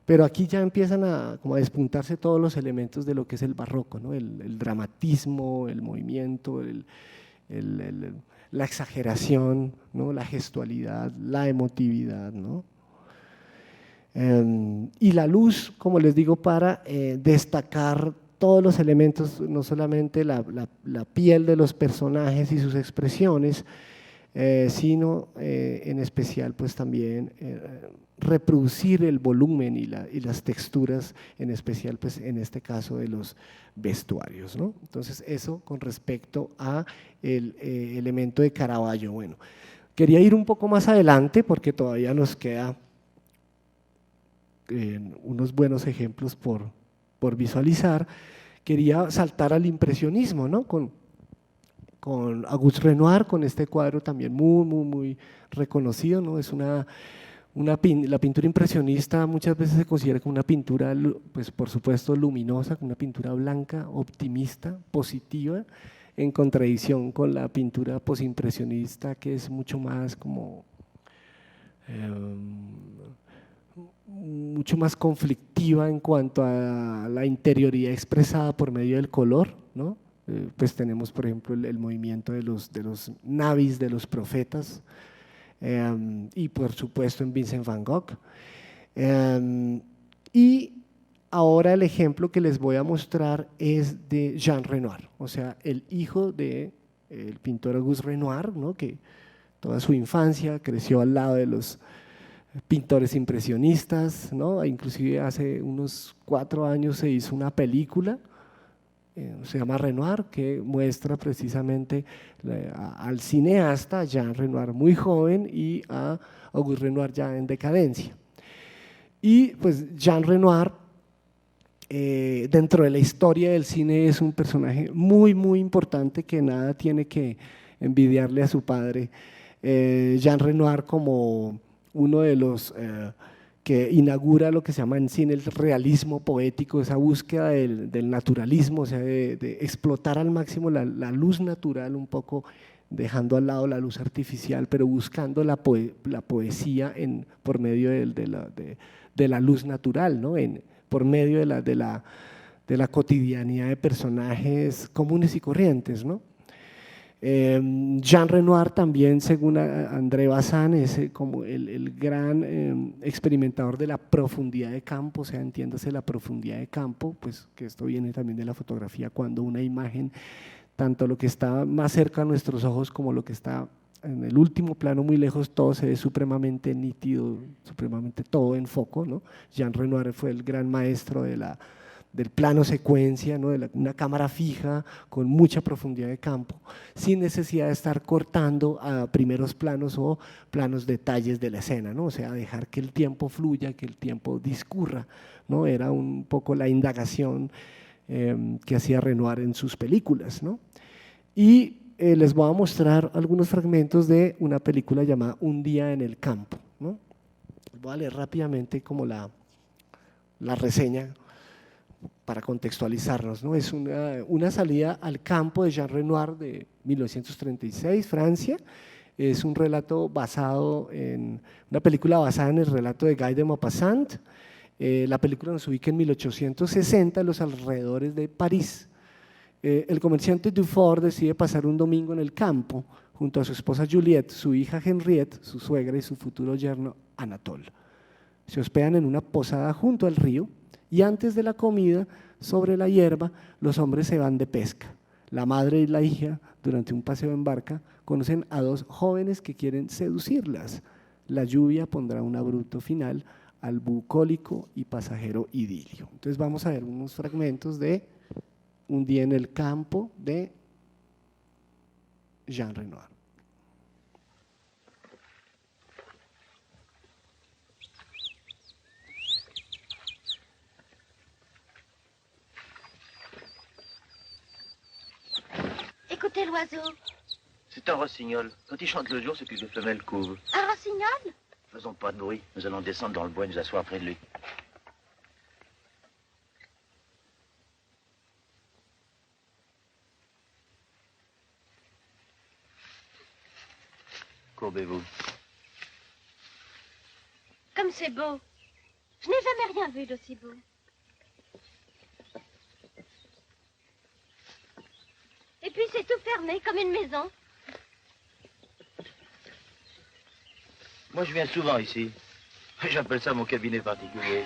Pero aquí ya empiezan como a despuntarse todos los elementos de lo que es el barroco, ¿no? El dramatismo, el movimiento, la exageración, ¿no? La gestualidad, la emotividad, ¿no? Y la luz, como les digo, para destacar todos los elementos, no solamente la piel de los personajes y sus expresiones, sino en especial pues también reproducir el volumen y las texturas, en especial pues en este caso de los vestuarios, ¿no? Entonces eso con respecto a el elemento de Caravaggio. Bueno, quería ir un poco más adelante porque todavía nos queda unos buenos ejemplos por visualizar. Quería saltar al impresionismo, ¿no? Con Auguste Renoir, con este cuadro también muy reconocido, ¿no? Es la pintura impresionista muchas veces se considera como una pintura, pues por supuesto luminosa, una pintura blanca, optimista, positiva, en contradicción con la pintura posimpresionista, que es mucho más como mucho más conflictiva en cuanto a la interioridad expresada por medio del color, ¿no? Pues tenemos por ejemplo el movimiento de los navis de los profetas, y por supuesto en Vincent van Gogh. Y ahora el ejemplo que les voy a mostrar es de Jean Renoir, o sea, el hijo del pintor Auguste Renoir, ¿no? Que toda su infancia creció al lado de los pintores impresionistas, ¿no? Inclusive hace unos 4 años se hizo una película, se llama Renoir, que muestra precisamente al cineasta Jean Renoir muy joven y a Auguste Renoir ya en decadencia. Y pues Jean Renoir dentro de la historia del cine es un personaje muy importante que nada tiene que envidiarle a su padre. Jean Renoir como uno de los que inaugura lo que se llama en cine el realismo poético, esa búsqueda del naturalismo, o sea, de explotar al máximo la luz natural, un poco dejando al lado la luz artificial, pero buscando la poesía por medio de la luz natural, ¿no? Por medio de la cotidianidad de personajes comunes y corrientes, ¿no? Jean Renoir también, según André Bazin, es como el gran experimentador de la profundidad de campo, o sea, entiéndase la profundidad de campo, pues que esto viene también de la fotografía, cuando una imagen, tanto lo que está más cerca a nuestros ojos como lo que está en el último plano muy lejos, todo se ve supremamente nítido, supremamente todo en foco, ¿no? Jean Renoir fue el gran maestro del plano secuencia, ¿no? De una cámara fija con mucha profundidad de campo, sin necesidad de estar cortando a primeros planos o planos detalles de la escena, ¿no? O sea, dejar que el tiempo fluya, que el tiempo discurra, ¿no? Era un poco la indagación que hacía Renoir en sus películas, ¿no? Y les voy a mostrar algunos fragmentos de una película llamada Un día en el campo, ¿no? Voy a leer rápidamente como la reseña para contextualizarnos, ¿no? Es una salida al campo de Jean Renoir de 1936, Francia. Es un relato basado en una película basada en el relato de Guy de Maupassant. La película nos ubica en 1860, en los alrededores de París. el comerciante Dufour decide pasar un domingo en el campo junto a su esposa Juliette, su hija Henriette, su suegra y su futuro yerno Anatole. Se hospedan en una posada junto al río y antes de la comida, sobre la hierba, los hombres se van de pesca. La madre y la hija, durante un paseo en barca, conocen a dos jóvenes que quieren seducirlas. La lluvia pondrá un abrupto final al bucólico y pasajero idilio. Entonces vamos a ver unos fragmentos de Un día en el campo de Jean Renoir. Écoutez l'oiseau. C'est un rossignol. Quand il chante le jour, c'est que les femelles couvent. Un rossignol? Faisons pas de bruit. Nous allons descendre dans le bois et nous asseoir près de lui. Courbez-vous. Comme c'est beau. Je n'ai jamais rien vu d'aussi beau. Et puis c'est tout fermé, comme une maison. Moi, je viens souvent ici. J'appelle ça mon cabinet particulier.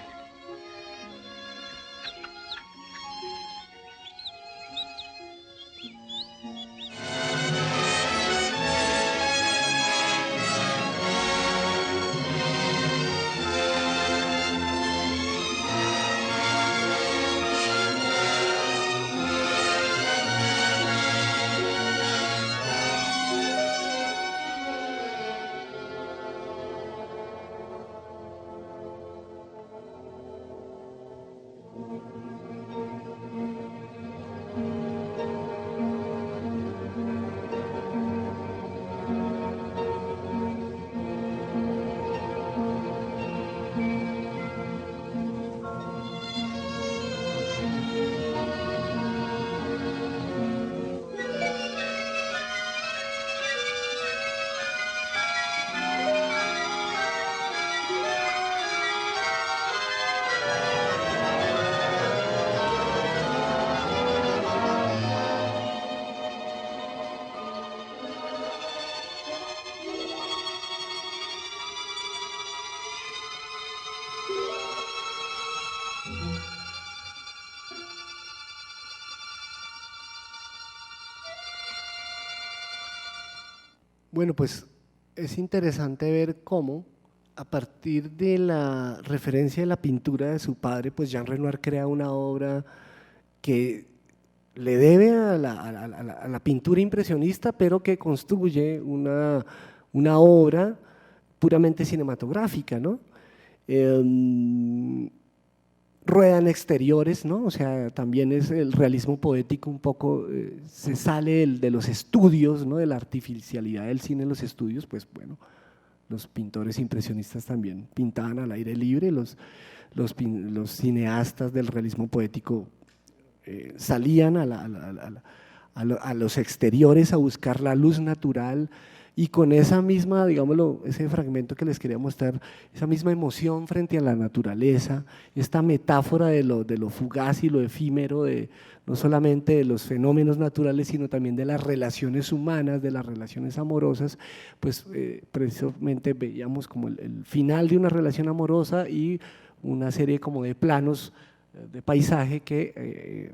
Bueno, pues es interesante ver cómo a partir de la referencia de la pintura de su padre, pues Jean Renoir crea una obra que le debe a la pintura impresionista, pero que construye una obra puramente cinematográfica, ¿no? Ruedan exteriores, ¿no? O sea, también es el realismo poético un poco, se sale de los estudios, ¿no? De la artificialidad del cine en los estudios, pues bueno, los pintores impresionistas también pintaban al aire libre, los cineastas del realismo poético salían a los exteriores a buscar la luz natural y con esa misma, digámoslo, ese fragmento que les quería mostrar, esa misma emoción frente a la naturaleza, esta metáfora de lo fugaz y lo efímero, no solamente de los fenómenos naturales, sino también de las relaciones humanas, de las relaciones amorosas, pues precisamente veíamos como el final de una relación amorosa y una serie como de planos de paisaje que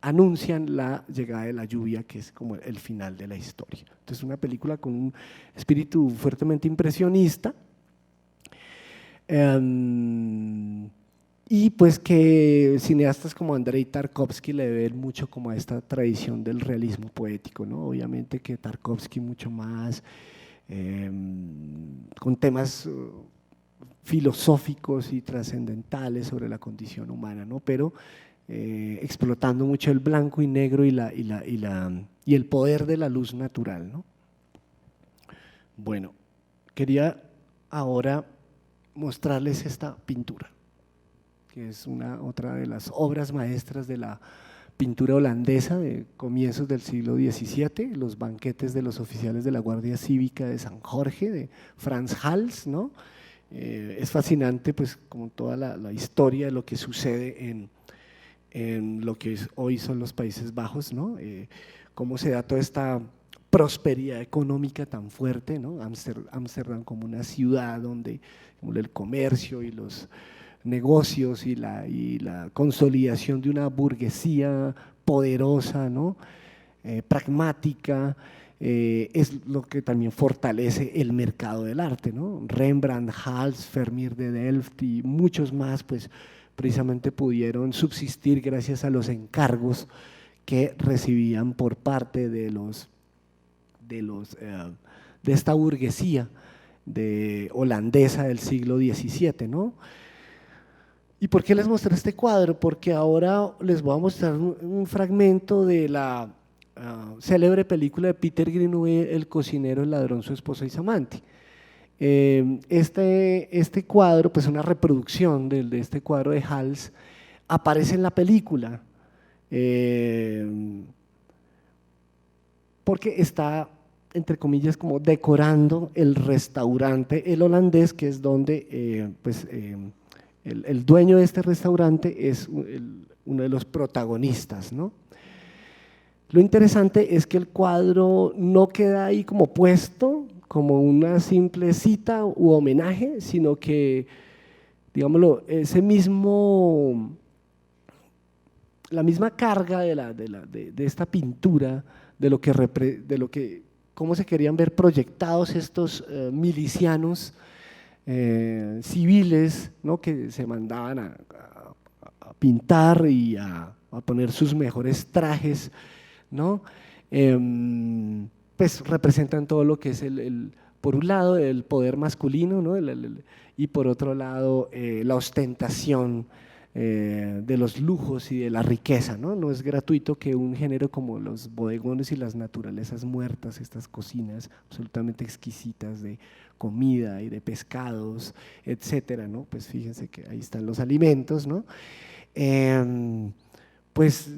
anuncian la llegada de la lluvia, que es como el final de la historia. Entonces, una película con un espíritu fuertemente impresionista y pues que cineastas como Andrei Tarkovsky le deben mucho como a esta tradición del realismo poético, ¿no? Obviamente que Tarkovsky mucho más con temas filosóficos y trascendentales sobre la condición humana, ¿no? Pero explotando mucho el blanco y negro y el poder de la luz natural, ¿no? Bueno, quería ahora mostrarles esta pintura, que es otra de las obras maestras de la pintura holandesa de comienzos del siglo XVII, los banquetes de los oficiales de la Guardia Cívica de San Jorge, de Frans Hals, ¿no? Es fascinante, pues, como toda la historia de lo que sucede en lo que hoy son los Países Bajos, ¿no? Cómo se da toda esta prosperidad económica tan fuerte, ¿no? Ámsterdam como una ciudad donde el comercio y los negocios y la consolidación de una burguesía poderosa, ¿no? Pragmática, es lo que también fortalece el mercado del arte, ¿no? Rembrandt, Hals, Vermeer de Delft y muchos más, pues precisamente pudieron subsistir gracias a los encargos que recibían por parte de esta burguesía holandesa del siglo XVII, ¿no? ¿Y por qué les mostré este cuadro? Porque ahora les voy a mostrar un fragmento de la célebre película de Peter Greenaway, El cocinero, el ladrón, su esposa y su amante. Este cuadro, pues una reproducción de este cuadro de Hals, aparece en la película, porque está, entre comillas, como decorando el restaurante, el holandés, que es donde el dueño de este restaurante es uno de los protagonistas, ¿no? Lo interesante es que el cuadro no queda ahí como puesto, como una simple cita u homenaje, sino que, digámoslo, la misma carga de esta pintura, cómo se querían ver proyectados estos milicianos civiles, ¿no? Que se mandaban a pintar y a poner sus mejores trajes, ¿no? Pues representan todo lo que es por un lado el poder masculino, ¿no? Y por otro lado la ostentación de los lujos y de la riqueza, ¿no? No es gratuito que un género como los bodegones y las naturalezas muertas, estas cocinas absolutamente exquisitas de comida y de pescados, etcétera, ¿no? Pues fíjense que ahí están los alimentos, ¿no? Pues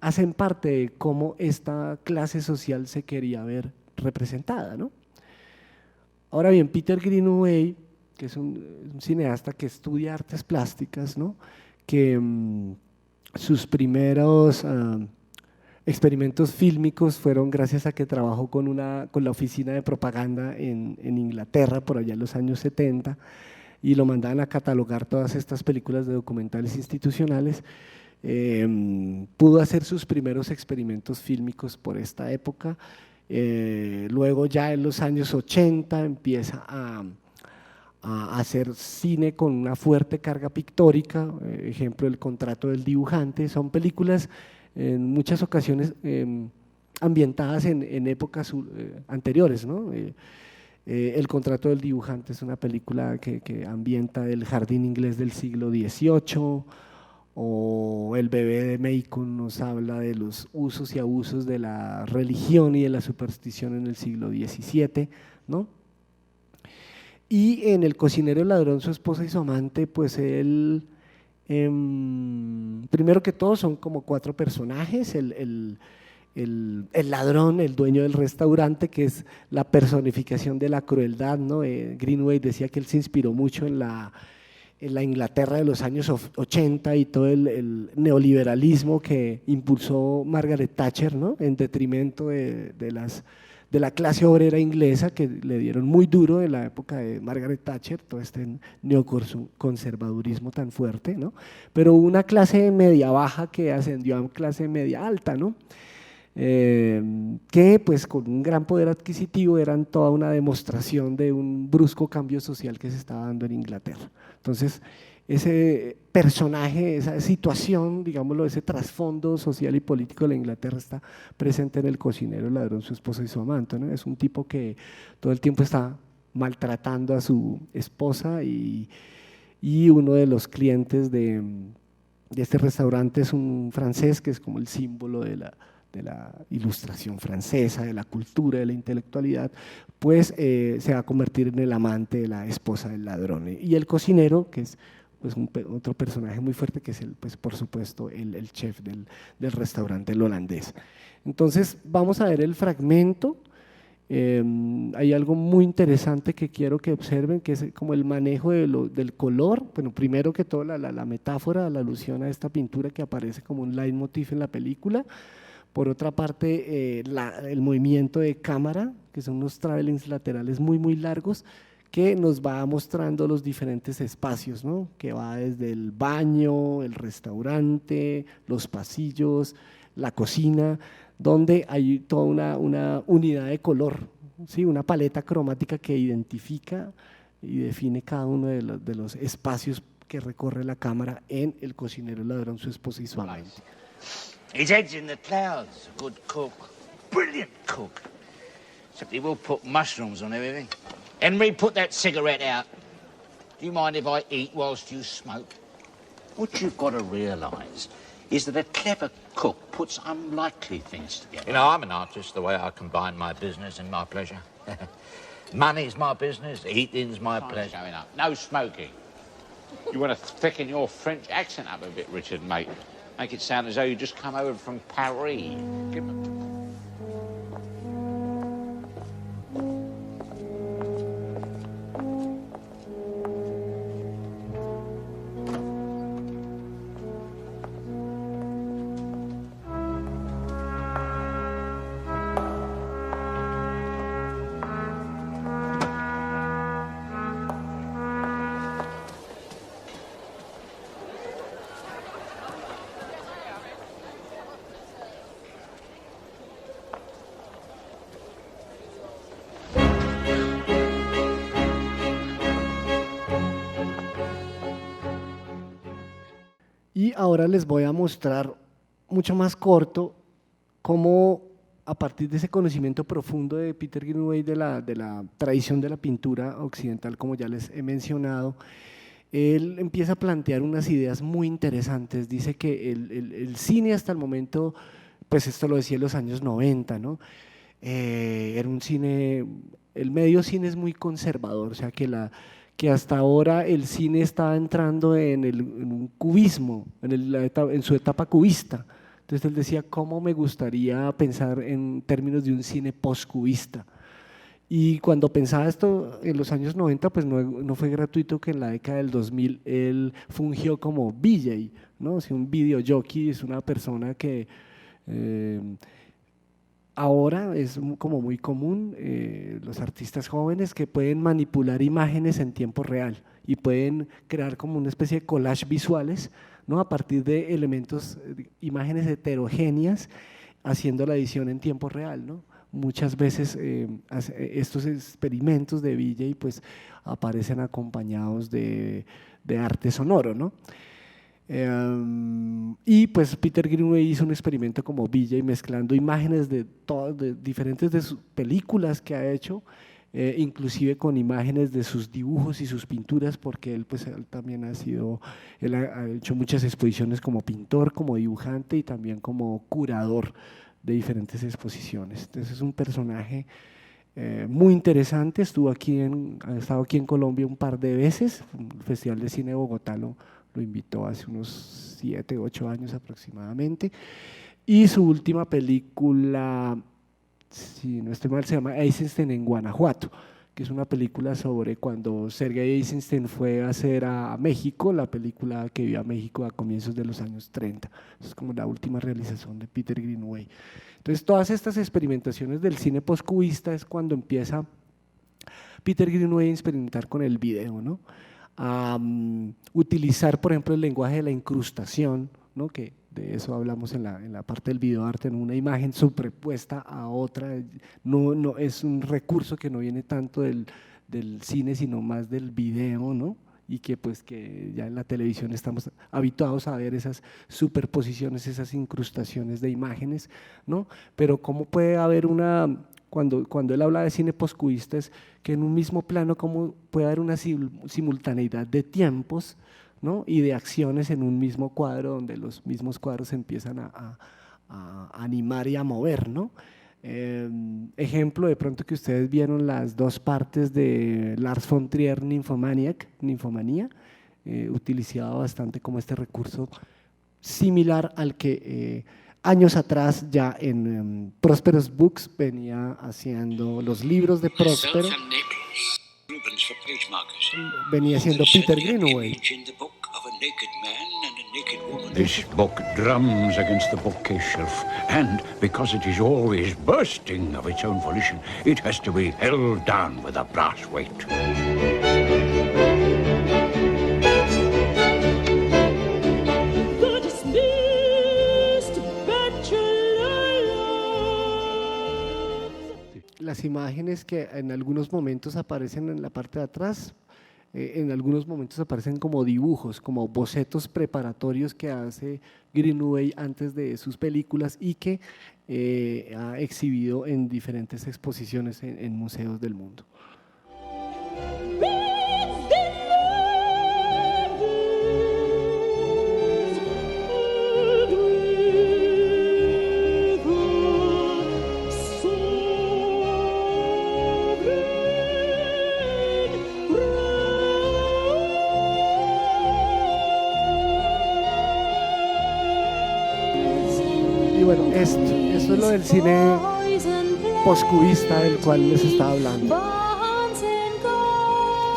hacen parte de cómo esta clase social se quería ver representada, ¿no? Ahora bien, Peter Greenaway, que es un cineasta que estudia artes plásticas, ¿no? Que sus primeros experimentos fílmicos fueron gracias a que trabajó con la oficina de propaganda en Inglaterra por allá en los años 70 y lo mandaban a catalogar todas estas películas de documentales institucionales. Pudo hacer sus primeros experimentos fílmicos por esta época, luego ya en los años 80 empieza a hacer cine con una fuerte carga pictórica, ejemplo El contrato del dibujante. Son películas en muchas ocasiones ambientadas en épocas anteriores, ¿no? El contrato del dibujante es una película que ambienta el jardín inglés del siglo XVIII, o El bebé de Macon nos habla de los usos y abusos de la religión y de la superstición en el siglo XVII, ¿no? Y en El cocinero, el ladrón, su esposa y su amante, pues él, primero que todo son como 4 personajes, el ladrón, el dueño del restaurante, que es la personificación de la crueldad, ¿no? Greenaway decía que él se inspiró mucho en la Inglaterra de los años 80 y todo el neoliberalismo que impulsó Margaret Thatcher, ¿no? En detrimento de la clase obrera inglesa, que le dieron muy duro en la época de Margaret Thatcher, todo este neoconservadurismo tan fuerte, ¿no? Pero hubo una clase media baja que ascendió a clase media alta, ¿no? Que pues con un gran poder adquisitivo eran toda una demostración de un brusco cambio social que se estaba dando en Inglaterra. Entonces ese personaje, esa situación, digámoslo, ese trasfondo social y político de la Inglaterra está presente en El cocinero, el ladrón, su esposa y su amante, ¿no? Es un tipo que todo el tiempo está maltratando a su esposa y uno de los clientes de este restaurante es un francés que es como el símbolo de la ilustración francesa, de la cultura, de la intelectualidad, pues se va a convertir en el amante de la esposa del ladrón. Y el cocinero, que es pues otro personaje muy fuerte, que es pues por supuesto el chef del restaurante, el holandés. Entonces vamos a ver el fragmento Hay algo muy interesante que quiero que observen, que es como el manejo del color. Bueno, primero que todo la metáfora, la alusión a esta pintura que aparece como un leitmotiv en la película. Por otra parte, el movimiento de cámara, que son unos travelings laterales muy largos, que nos va mostrando los diferentes espacios, ¿no? Que va desde el baño, el restaurante, los pasillos, la cocina, donde hay toda una unidad de color, ¿sí? Una paleta cromática que identifica y define cada uno de los espacios que recorre la cámara en El cocinero, el ladrón, su esposa y su amante. His head's in the clouds, a good cook, brilliant cook. Except he will put mushrooms on everything. Henry, put that cigarette out. Do you mind if I eat whilst you smoke? What you've got to realise is that a clever cook puts unlikely things together. You know, I'm an artist, the way I combine my business and my pleasure. Money's my business, eating's my pleasure. Going up. No smoking. You want to thicken your French accent up a bit, Richard, mate. Make it sound as though you just come over from Paris. Give me... Y ahora les voy a mostrar mucho más corto cómo a partir de ese conocimiento profundo de Peter Greenaway de la tradición de la pintura occidental, como ya les he mencionado, él empieza a plantear unas ideas muy interesantes. Dice que el cine hasta el momento, pues esto lo decía en los años 90, ¿no? Era un cine, el medio cine es muy conservador, o sea que hasta ahora el cine está entrando en un cubismo, en su etapa cubista. Entonces él decía, ¿cómo me gustaría pensar en términos de un cine post-cubista? Y cuando pensaba esto en los años 90, pues no fue gratuito que en la década del 2000 él fungió como VJ, ¿no? O sea, un video jockey es una persona que ahora es como muy común, los artistas jóvenes que pueden manipular imágenes en tiempo real y pueden crear como una especie de collage visuales, ¿no? A partir de elementos, imágenes heterogéneas, haciendo la edición en tiempo real, ¿no? Muchas veces estos experimentos de VJ pues aparecen acompañados de arte sonoro, ¿no? Y pues Peter Greenaway hizo un experimento como VJ mezclando imágenes de diferentes de sus películas que ha hecho, inclusive con imágenes de sus dibujos y sus pinturas, porque él también ha hecho muchas exposiciones como pintor, como dibujante y también como curador de diferentes exposiciones. Entonces es un personaje muy interesante. Ha estado aquí en Colombia un par de veces, el Festival de Cine de Bogotá lo invitó hace unos 7, 8 años aproximadamente, y su última película, si no estoy mal, se llama Eisenstein en Guanajuato, que es una película sobre cuando Sergei Eisenstein fue a hacer a México, la película que vio a México a comienzos de los años 30. Es como la última realización de Peter Greenaway. Entonces todas estas experimentaciones del cine postcubista es cuando empieza Peter Greenaway a experimentar con el video, ¿no? A utilizar, por ejemplo, el lenguaje de la incrustación, ¿no? Que de eso hablamos en la parte del videoarte, en una imagen superpuesta a otra. No es un recurso que no viene tanto del cine, sino más del video, ¿no? Y que pues que ya en la televisión estamos habituados a ver esas superposiciones, esas incrustaciones de imágenes, ¿no? Pero cómo puede haber cuando él habla de cine postcubista, es que en un mismo plano cómo puede haber una simultaneidad de tiempos, ¿no? Y de acciones en un mismo cuadro, donde los mismos cuadros se empiezan a animar y a mover, ¿no? Ejemplo, de pronto que ustedes vieron las dos partes de Lars von Trier, Ninfomanía, utilizaba bastante como este recurso similar al que Años atrás, ya en Prosperous Books, venía haciendo los libros de Próspero, venía siendo Peter Greenaway. This book drums against the bookcase shelf, and because it is always bursting of its own volition, it has to be held down with a brass weight. Las imágenes que en algunos momentos aparecen en la parte de atrás, en algunos momentos aparecen como dibujos, como bocetos preparatorios que hace Greenaway antes de sus películas y que ha exhibido en diferentes exposiciones en museos del mundo. Y bueno, esto es lo del cine postcubista del cual les estaba hablando.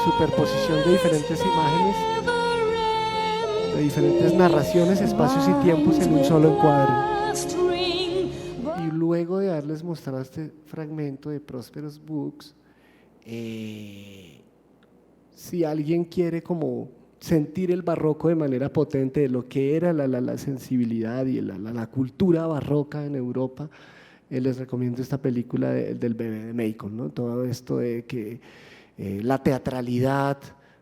Superposición de diferentes imágenes, de diferentes narraciones, espacios y tiempos en un solo encuadre. Y luego de haberles mostrado este fragmento de Prosperous Books, si alguien quiere como sentir el barroco de manera potente, de lo que era la sensibilidad y la cultura barroca en Europa, les recomiendo esta película del bebé de Macon, ¿no? Todo esto de que la teatralidad,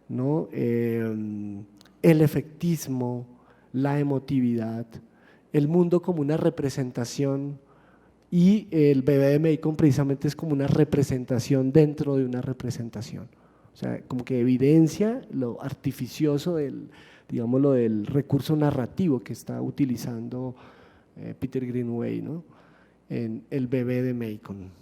¿no? El efectismo, la emotividad, el mundo como una representación, y el bebé de Macon precisamente es como una representación dentro de una representación. O sea, como que evidencia lo artificioso digámoslo, del recurso narrativo que está utilizando Peter Greenaway, ¿no? En El bebé de Macon.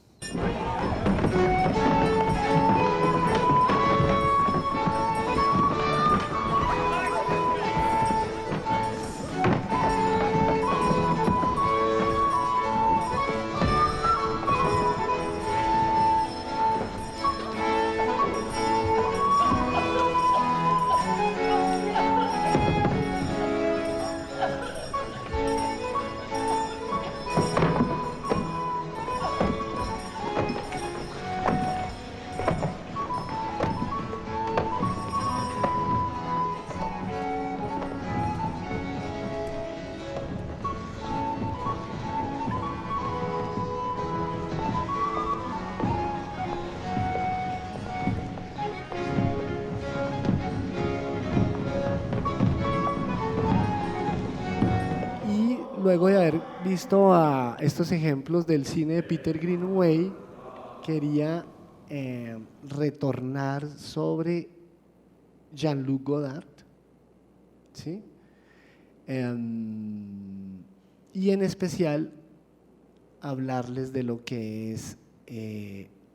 Luego de haber visto a estos ejemplos del cine de Peter Greenaway, quería retornar sobre Jean-Luc Godard, ¿sí? Y en especial hablarles de lo que es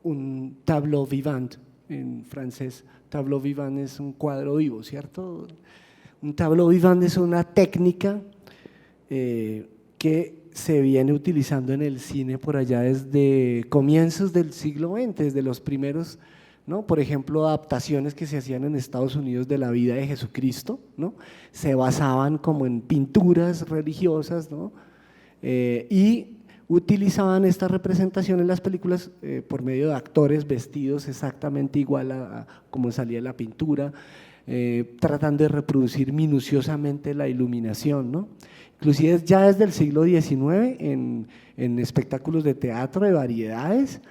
un tableau vivant, en francés. Tableau vivant es un cuadro vivo, ¿cierto? Un tableau vivant es una técnica que se viene utilizando en el cine por allá desde comienzos del siglo XX, desde los primeros, ¿no? Por ejemplo, adaptaciones que se hacían en Estados Unidos de la vida de Jesucristo, ¿no? Se basaban como en pinturas religiosas, ¿no? Y utilizaban esta representación en las películas por medio de actores vestidos exactamente igual a como salía la pintura, tratando de reproducir minuciosamente la iluminación, ¿no? Inclusive ya desde el siglo XIX en espectáculos de teatro, de variedades,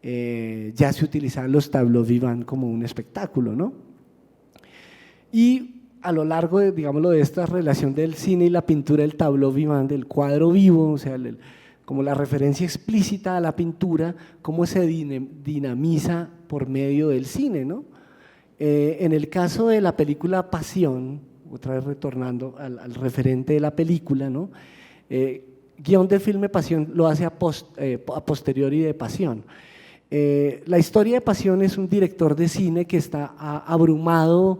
ya se utilizaban los tableaux vivants como un espectáculo, ¿no? Y a lo largo de, digámoslo, de esta relación del cine y la pintura, del tableau vivant, del cuadro vivo, o sea, como la referencia explícita a la pintura, cómo se dinamiza por medio del cine, ¿no? En el caso de la película Pasión, otra vez retornando al referente de la película, ¿no? Guión del filme Pasión lo hace a posteriori de Pasión. La historia de Pasión es un director de cine que está abrumado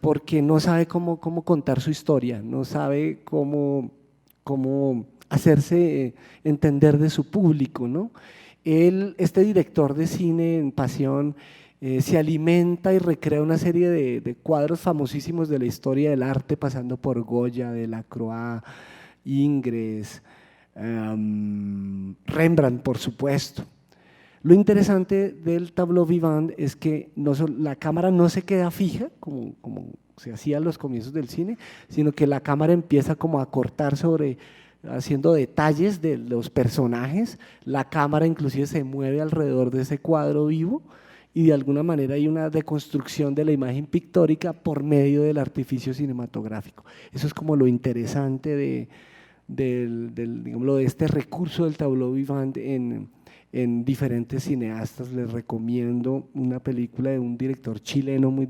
porque no sabe cómo contar su historia, no sabe cómo hacerse entender de su público, ¿no? Este director de cine en Pasión se alimenta y recrea una serie de cuadros famosísimos de la historia del arte, pasando por Goya, Delacroix, Ingres, Rembrandt, por supuesto. Lo interesante del tableau vivant es que la cámara no se queda fija, como se hacía a los comienzos del cine, sino que la cámara empieza como a cortar haciendo detalles de los personajes, la cámara inclusive se mueve alrededor de ese cuadro vivo y de alguna manera hay una deconstrucción de la imagen pictórica por medio del artificio cinematográfico. Eso es como lo interesante digámoslo, de este recurso del tableau vivant en diferentes cineastas. Les recomiendo una película de un director chileno muy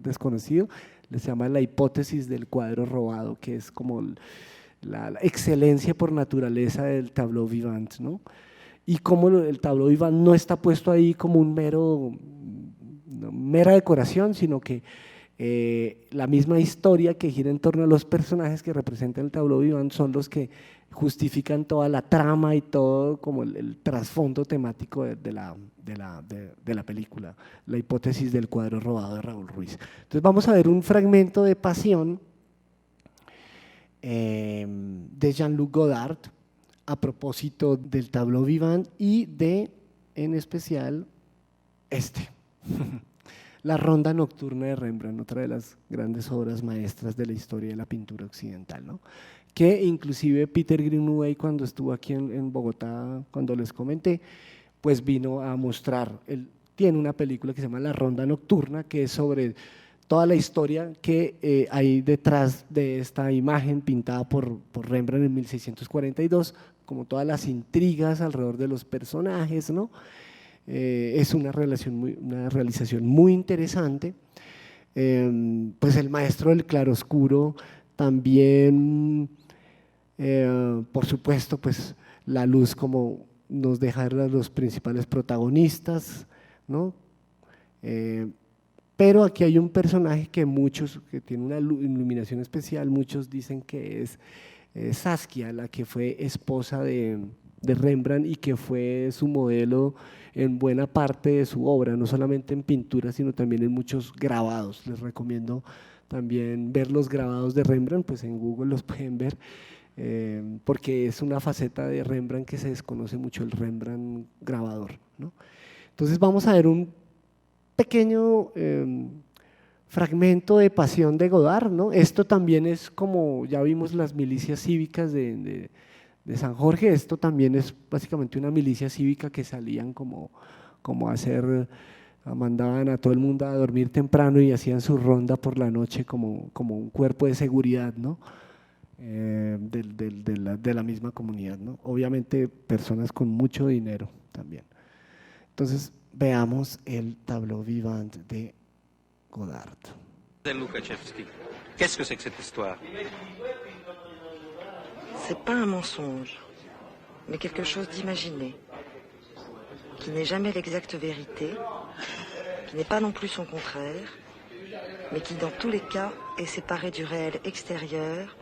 desconocido, se llama La hipótesis del cuadro robado, que es como la excelencia por naturaleza del tableau vivant, ¿no? Y cómo el tableau vivant no está puesto ahí como mera decoración, sino que la misma historia que gira en torno a los personajes que representan el tableau vivant son los que justifican toda la trama y todo como el trasfondo temático de la película, La hipótesis del cuadro robado de Raúl Ruiz. Entonces vamos a ver un fragmento de Pasión de Jean-Luc Godard a propósito del tableau vivant y en especial, La ronda nocturna de Rembrandt, otra de las grandes obras maestras de la historia de la pintura occidental, ¿no? Que inclusive Peter Greenaway, cuando estuvo aquí en Bogotá, cuando les comenté, pues vino a mostrar, él tiene una película que se llama La ronda nocturna, que es sobre toda la historia que hay detrás de esta imagen pintada por Rembrandt en 1642, como todas las intrigas alrededor de los personajes, ¿no? Es una realización muy interesante. Pues el maestro del claroscuro también, por supuesto, pues la luz como nos deja los principales protagonistas, ¿no? Pero aquí hay un personaje que tiene una iluminación especial, muchos dicen que es Saskia, la que fue esposa de Rembrandt y que fue su modelo en buena parte de su obra, no solamente en pintura, sino también en muchos grabados. Les recomiendo también ver los grabados de Rembrandt, pues en Google los pueden ver, porque es una faceta de Rembrandt que se desconoce mucho, el Rembrandt grabador, ¿no? Entonces vamos a ver un pequeño fragmento de Pasión de Godard, ¿no? Esto también es como, ya vimos las milicias cívicas de San Jorge, esto también es básicamente una milicia cívica que salían como a hacer, mandaban a todo el mundo a dormir temprano y hacían su ronda por la noche como un cuerpo de seguridad, ¿no? De la misma comunidad, ¿no? Obviamente personas con mucho dinero también. Entonces veamos el tableau vivant de Godard. Loukachevsky, qu'est-ce que c'est que cette histoire? C'est pas un mensonge, mais quelque chose d'imaginé, qui n'est jamais l'exacte vérité, qui n'est pas non plus son contraire, mais qui dans tous les cas est séparé du réel extérieur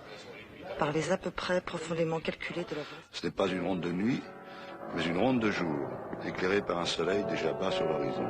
par les à peu près profondément calculés de la vie. Ce n'est pas une ronde de nuit, mais une ronde de jour, éclairée par un soleil déjà bas sur l'horizon.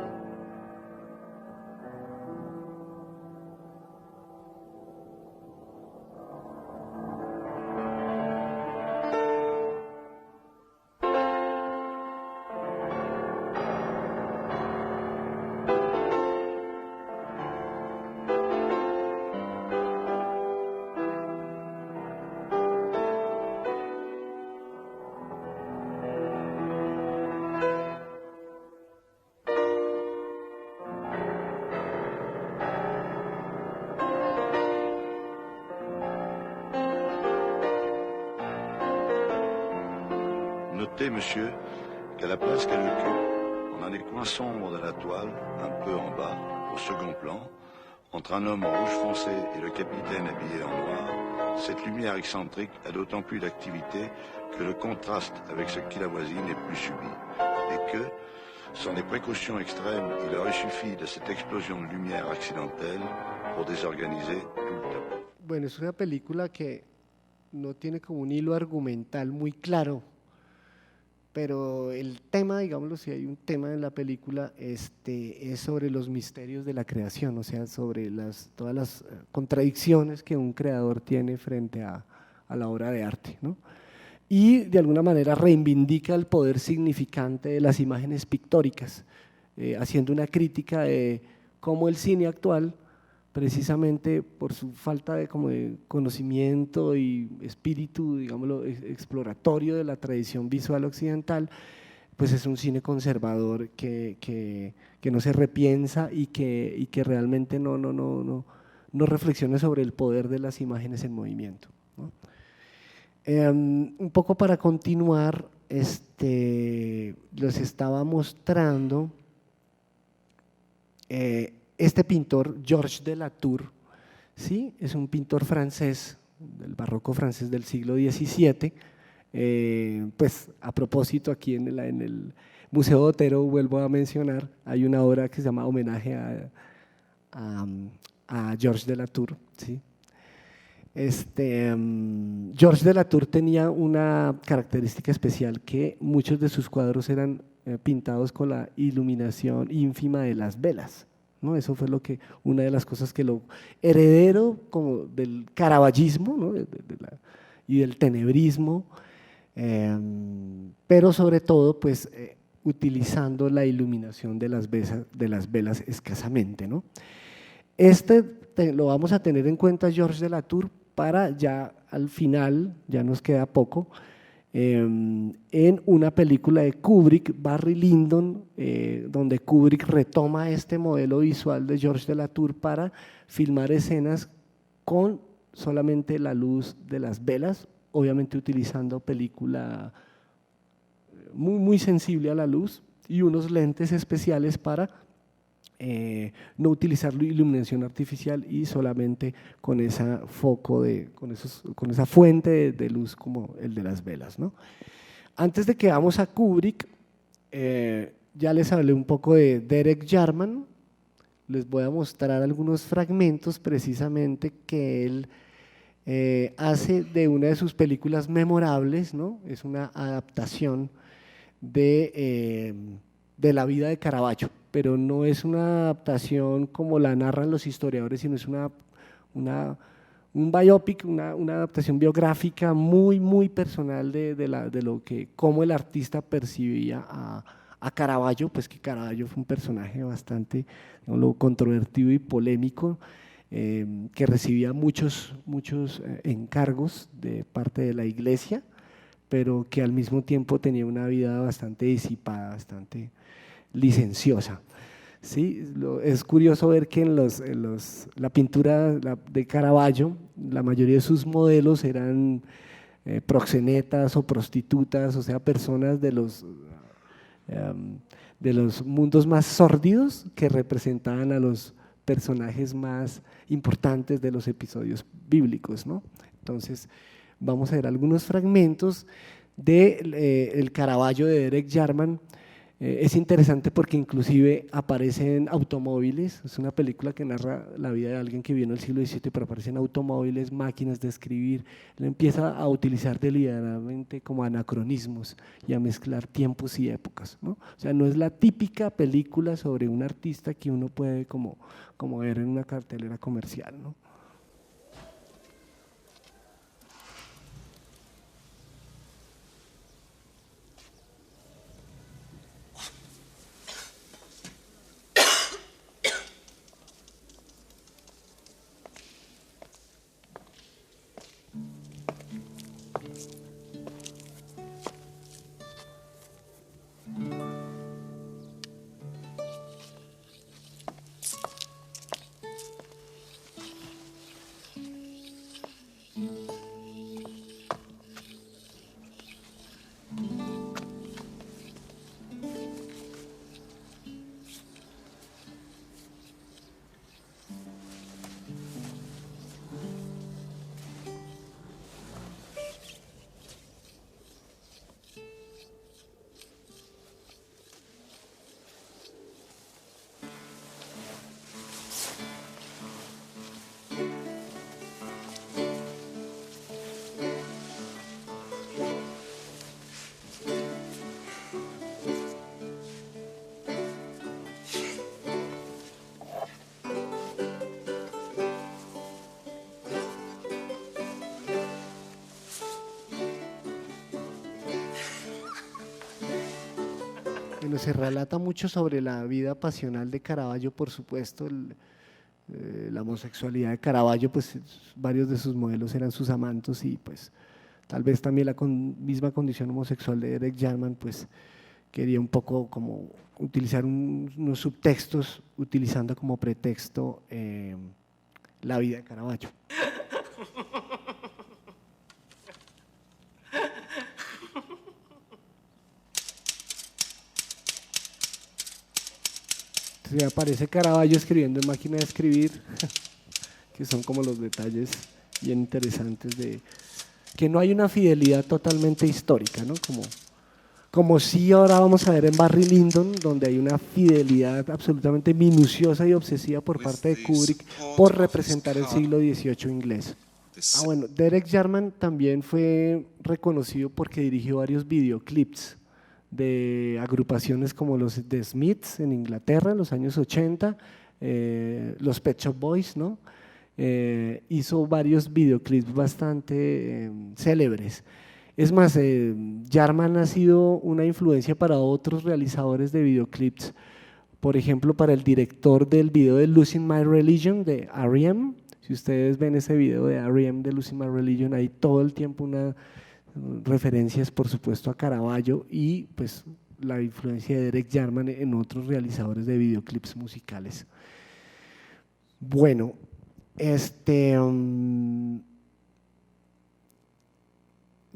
Notez, monsieur, qu'à la place qu'elle occupe, on a des coins sombres de la toile, un peu en bas, au second plan, entre un homme en rouge foncé et le capitaine habillé en noir. Cette lumière excentrique a d'autant plus d'activité que le contraste avec ce qui l'avoisine est plus subit, et que, sans des précautions extrêmes, il aurait suffi de cette explosion de lumière accidentelle pour désorganiser tout le tableau. Bueno, es una película que no tiene como un hilo argumental muy claro, pero el tema, digámoslo, si hay un tema en la película, es sobre los misterios de la creación, o sea, sobre todas las contradicciones que un creador tiene frente a la obra de arte, ¿no? Y de alguna manera reivindica el poder significante de las imágenes pictóricas, haciendo una crítica de cómo el cine actual, precisamente por su falta de conocimiento y espíritu, digámoslo, exploratorio de la tradición visual occidental, pues es un cine conservador que no se repiensa y que realmente no reflexiona sobre el poder de las imágenes en movimiento, ¿no? Un poco para continuar, les estaba mostrando este pintor, Georges de Latour, ¿sí? Es un pintor francés, del barroco francés del siglo XVII. Pues a propósito, aquí en el Museo Otero, vuelvo a mencionar, hay una obra que se llama Homenaje a Georges de Latour, ¿sí? Georges de Latour tenía una característica especial, que muchos de sus cuadros eran pintados con la iluminación ínfima de las velas, ¿no? Eso fue una de las cosas que lo heredero como del caravallismo, ¿no? Y del tenebrismo, pero sobre todo pues utilizando la iluminación de las velas escasamente, ¿no? Lo vamos a tener en cuenta, Georges de Latour, para ya al final, ya nos queda poco, en una película de Kubrick, Barry Lyndon, donde Kubrick retoma este modelo visual de Georges de Latour para filmar escenas con solamente la luz de las velas, obviamente utilizando película muy, muy sensible a la luz y unos lentes especiales para no utilizar iluminación artificial y solamente con ese foco, con esa fuente de luz como el de las velas, ¿no? Antes de que vamos a Kubrick, ya les hablé un poco de Derek Jarman. Les voy a mostrar algunos fragmentos precisamente que él hace de una de sus películas memorables, ¿no? Es una adaptación de la vida de Caravaggio, pero no es una adaptación como la narran los historiadores, sino es un biopic, una adaptación biográfica muy, muy personal cómo el artista percibía a Caravaggio, pues que Caravaggio fue un personaje bastante, digamos, controvertido y polémico, que recibía muchos encargos de parte de la iglesia, pero que al mismo tiempo tenía una vida bastante disipada, bastante licenciosa. Sí, es curioso ver que en la pintura de Caravaggio, la mayoría de sus modelos eran proxenetas o prostitutas, o sea, personas de los mundos más sórdidos que representaban a los personajes más importantes de los episodios bíblicos, ¿no? Entonces, vamos a ver algunos fragmentos del Caravaggio de Derek Jarman. Es interesante porque inclusive aparecen automóviles, es una película que narra la vida de alguien que vivió en el siglo XVII, pero aparecen automóviles, máquinas de escribir. Él empieza a utilizar deliberadamente como anacronismos y a mezclar tiempos y épocas, ¿no? O sea, no es la típica película sobre un artista que uno puede como ver en una cartelera comercial, ¿no? Bueno, se relata mucho sobre la vida pasional de Caravaggio, por supuesto, la homosexualidad de Caravaggio, pues varios de sus modelos eran sus amantes y pues tal vez también la misma condición homosexual de Derek Jarman, pues quería un poco como utilizar unos subtextos, utilizando como pretexto la vida de Caravaggio. Entonces aparece Caravaggio escribiendo en máquina de escribir, que son como los detalles bien interesantes de que no hay una fidelidad totalmente histórica, ¿no? Como sí ahora vamos a ver en Barry Lyndon, donde hay una fidelidad absolutamente minuciosa y obsesiva por parte de Kubrick por representar el siglo XVIII inglés. Bueno, Derek Jarman también fue reconocido porque dirigió varios videoclips de agrupaciones como los The Smiths en Inglaterra en los años 80, los Pet Shop Boys, ¿no? Hizo varios videoclips bastante célebres. Es más, Jarman ha sido una influencia para otros realizadores de videoclips, por ejemplo, para el director del video de Losing My Religion de R.E.M. Si ustedes ven ese video de R.E.M. de Losing My Religion, hay todo el tiempo unas referencias, por supuesto, a Caravaggio y pues la influencia de Derek Jarman en otros realizadores de videoclips musicales. Bueno,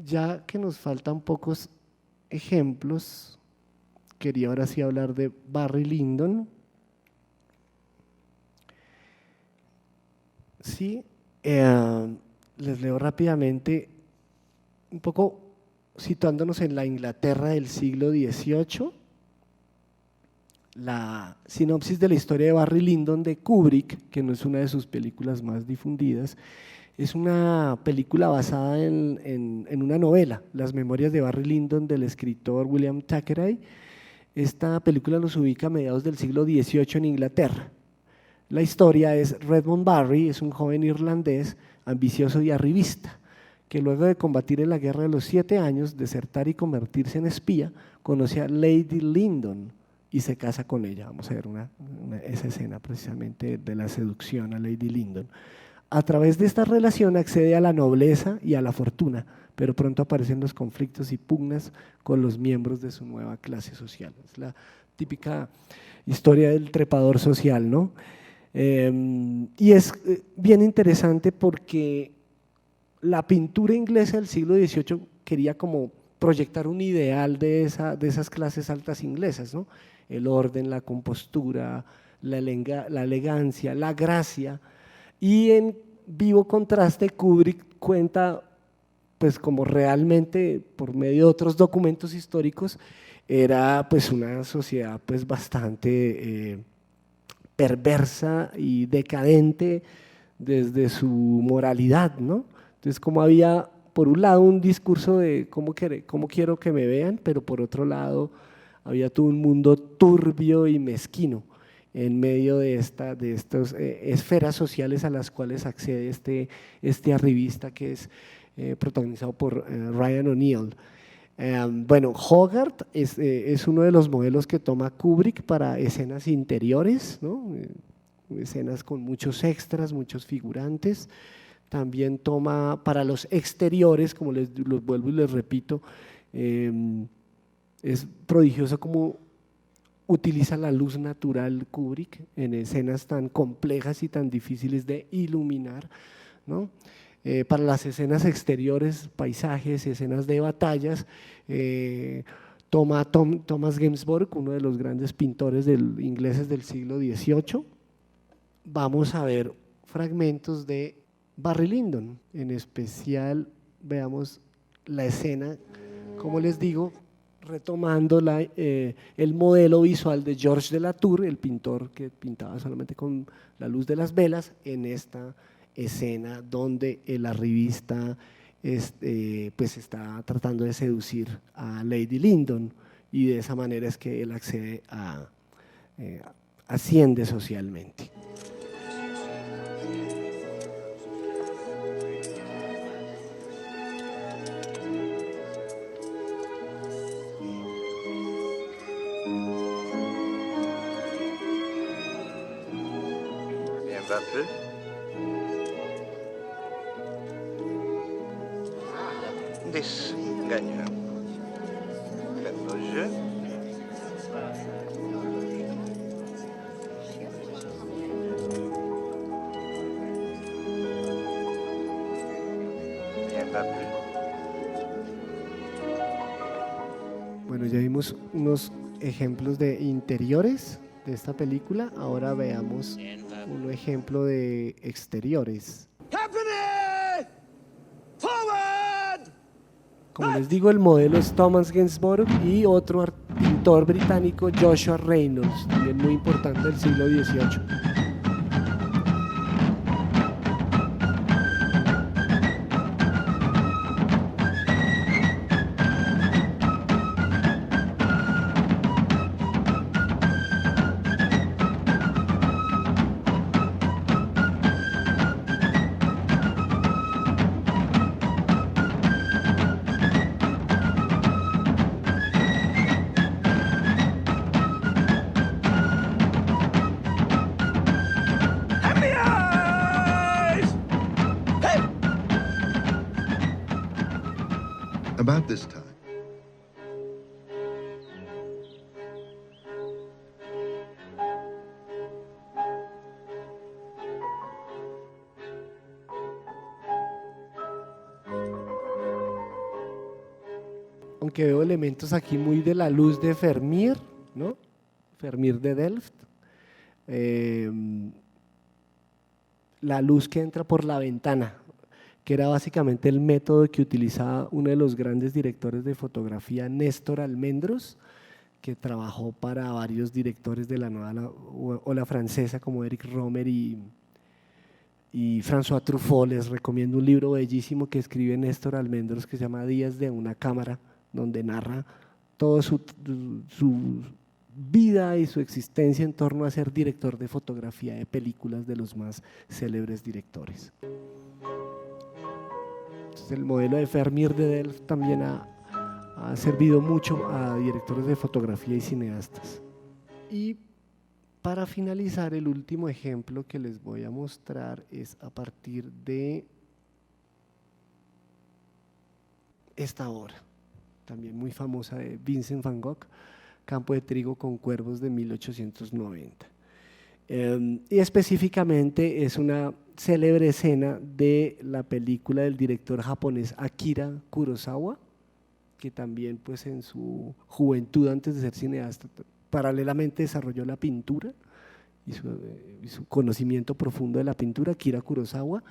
ya que nos faltan pocos ejemplos, quería ahora sí hablar de Barry Lyndon. Sí, les leo rápidamente, un poco situándonos en la Inglaterra del siglo XVIII, la sinopsis de la historia de Barry Lyndon de Kubrick, que no es una de sus películas más difundidas, es una película basada en una novela, Las memorias de Barry Lyndon, del escritor William Thackeray. Esta película nos ubica a mediados del siglo XVIII en Inglaterra. La historia es Redmond Barry, es un joven irlandés ambicioso y arribista, que luego de combatir en la guerra de los 7 años, desertar y convertirse en espía, conoce a Lady Lyndon y se casa con ella. Vamos a ver esa escena precisamente de la seducción a Lady Lyndon. A través de esta relación accede a la nobleza y a la fortuna, pero pronto aparecen los conflictos y pugnas con los miembros de su nueva clase social. Es la típica historia del trepador social, ¿no? Y es bien interesante porque la pintura inglesa del siglo XVIII quería como proyectar un ideal de esas clases altas inglesas, ¿no? El orden, la compostura, la elegancia, la gracia, y en vivo contraste Kubrick cuenta pues como realmente por medio de otros documentos históricos era pues una sociedad pues bastante perversa y decadente desde su moralidad, ¿no? Entonces como había por un lado un discurso de cómo quiero que me vean, pero por otro lado había todo un mundo turbio y mezquino en medio de estas esferas sociales a las cuales accede este arribista que es protagonizado por Ryan O'Neal. Bueno, Hogarth es uno de los modelos que toma Kubrick para escenas interiores, ¿no? Escenas con muchos extras, muchos figurantes. También toma para los exteriores, como los vuelvo y les repito, es prodigioso como utiliza la luz natural Kubrick en escenas tan complejas y tan difíciles de iluminar, ¿no? Para las escenas exteriores, paisajes, escenas de batallas, toma Thomas Gainsborough, uno de los grandes pintores ingleses del siglo XVIII. Vamos a ver fragmentos de Barry Lyndon, en especial veamos la escena, como les digo, retomando el modelo visual de Georges de la Tour, el pintor que pintaba solamente con la luz de las velas, en esta escena donde el arribista pues está tratando de seducir a Lady Lyndon y de esa manera es que él accede asciende socialmente. pas plus? Dix gagnants. Faites vos jeux. Bien, pas plus. Bueno, ya vimos unos ejemplos de interiores de esta película, ahora veamos un ejemplo de exteriores. Como les digo, el modelo es Thomas Gainsborough y otro pintor británico, Joshua Reynolds, también muy importante del siglo XVIII. About this time, Aunque veo elementos aquí muy de la luz de Vermeer, ¿no? Vermeer de Delft. La luz que entra por la ventana, que era básicamente el método que utilizaba uno de los grandes directores de fotografía, Néstor Almendros, que trabajó para varios directores de la nueva ola francesa como Eric Romer y François Truffaut. Les recomiendo un libro bellísimo que escribe Néstor Almendros que se llama Días de una cámara, donde narra toda su vida y su existencia en torno a ser director de fotografía de películas de los más célebres directores. Entonces, el modelo de Vermeer de Delft también ha servido mucho a directores de fotografía y cineastas. Y para finalizar, el último ejemplo que les voy a mostrar es a partir de esta obra, también muy famosa, de Vincent van Gogh, Campo de trigo con cuervos, de 1890. Y específicamente es una célebre escena de la película del director japonés Akira Kurosawa, que también pues en su juventud, antes de ser cineasta, paralelamente desarrolló la pintura y su conocimiento profundo de la pintura. Akira Kurosawa,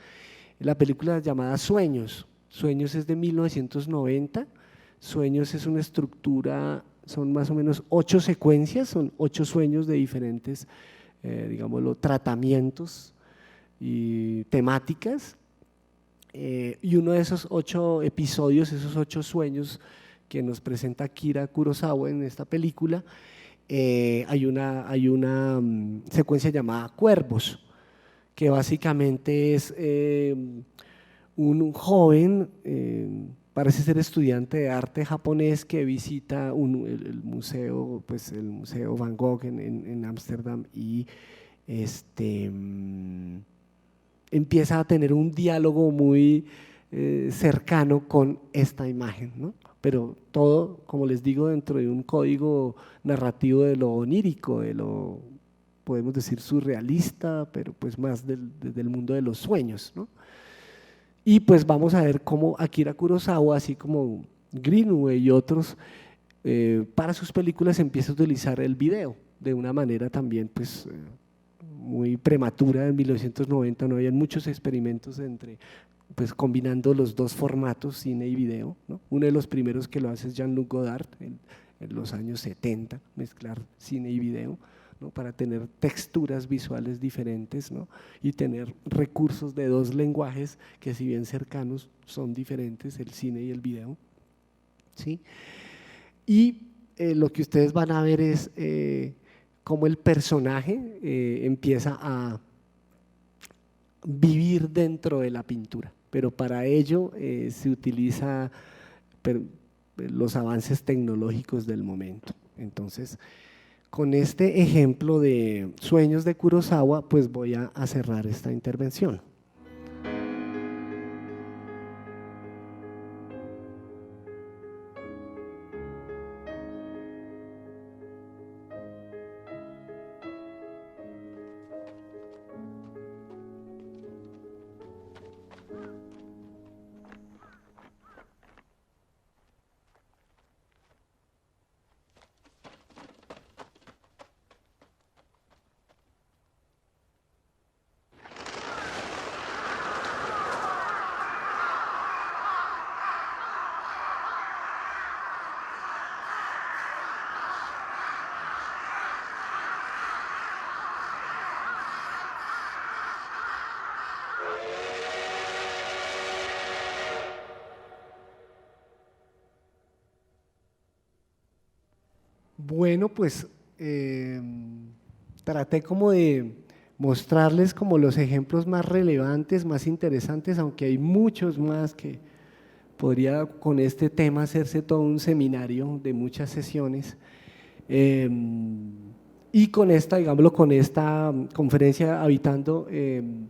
la película llamada Sueños. Sueños es de 1990. Sueños es una estructura, son más o menos 8 secuencias, son 8 sueños de diferentes, digámoslo, tratamientos y temáticas, y uno de esos 8 episodios, esos 8 sueños que nos presenta Akira Kurosawa en esta película, hay una secuencia llamada Cuervos, que básicamente es un joven, parece ser estudiante de arte japonés, que visita el museo Van Gogh en Ámsterdam, y empieza a tener un diálogo muy cercano con esta imagen, ¿no? Pero todo, como les digo, dentro de un código narrativo de lo onírico, de lo, podemos decir, surrealista, pero pues más del mundo de los sueños, ¿no? Y pues vamos a ver cómo Akira Kurosawa, así como Greenaway y otros, para sus películas empieza a utilizar el video de una manera también pues muy prematura. En 1990 no habían muchos experimentos pues combinando los dos formatos, cine y video, ¿no? Uno de los primeros que lo hace es Jean-Luc Godard en los años 70, mezclar cine y video, ¿no? Para tener texturas visuales diferentes, ¿no? Y tener recursos de dos lenguajes que, si bien cercanos, son diferentes, el cine y el video, ¿sí? Y lo que ustedes van a ver es cómo el personaje empieza a vivir dentro de la pintura, pero para ello se utiliza los avances tecnológicos del momento. Entonces, con este ejemplo de Sueños de Kurosawa, pues voy a cerrar esta intervención. Bueno, pues traté como de mostrarles como los ejemplos más relevantes, más interesantes, aunque hay muchos más que podría con este tema hacerse todo un seminario de muchas sesiones. Y con esta, digámoslo, con esta conferencia Habitando en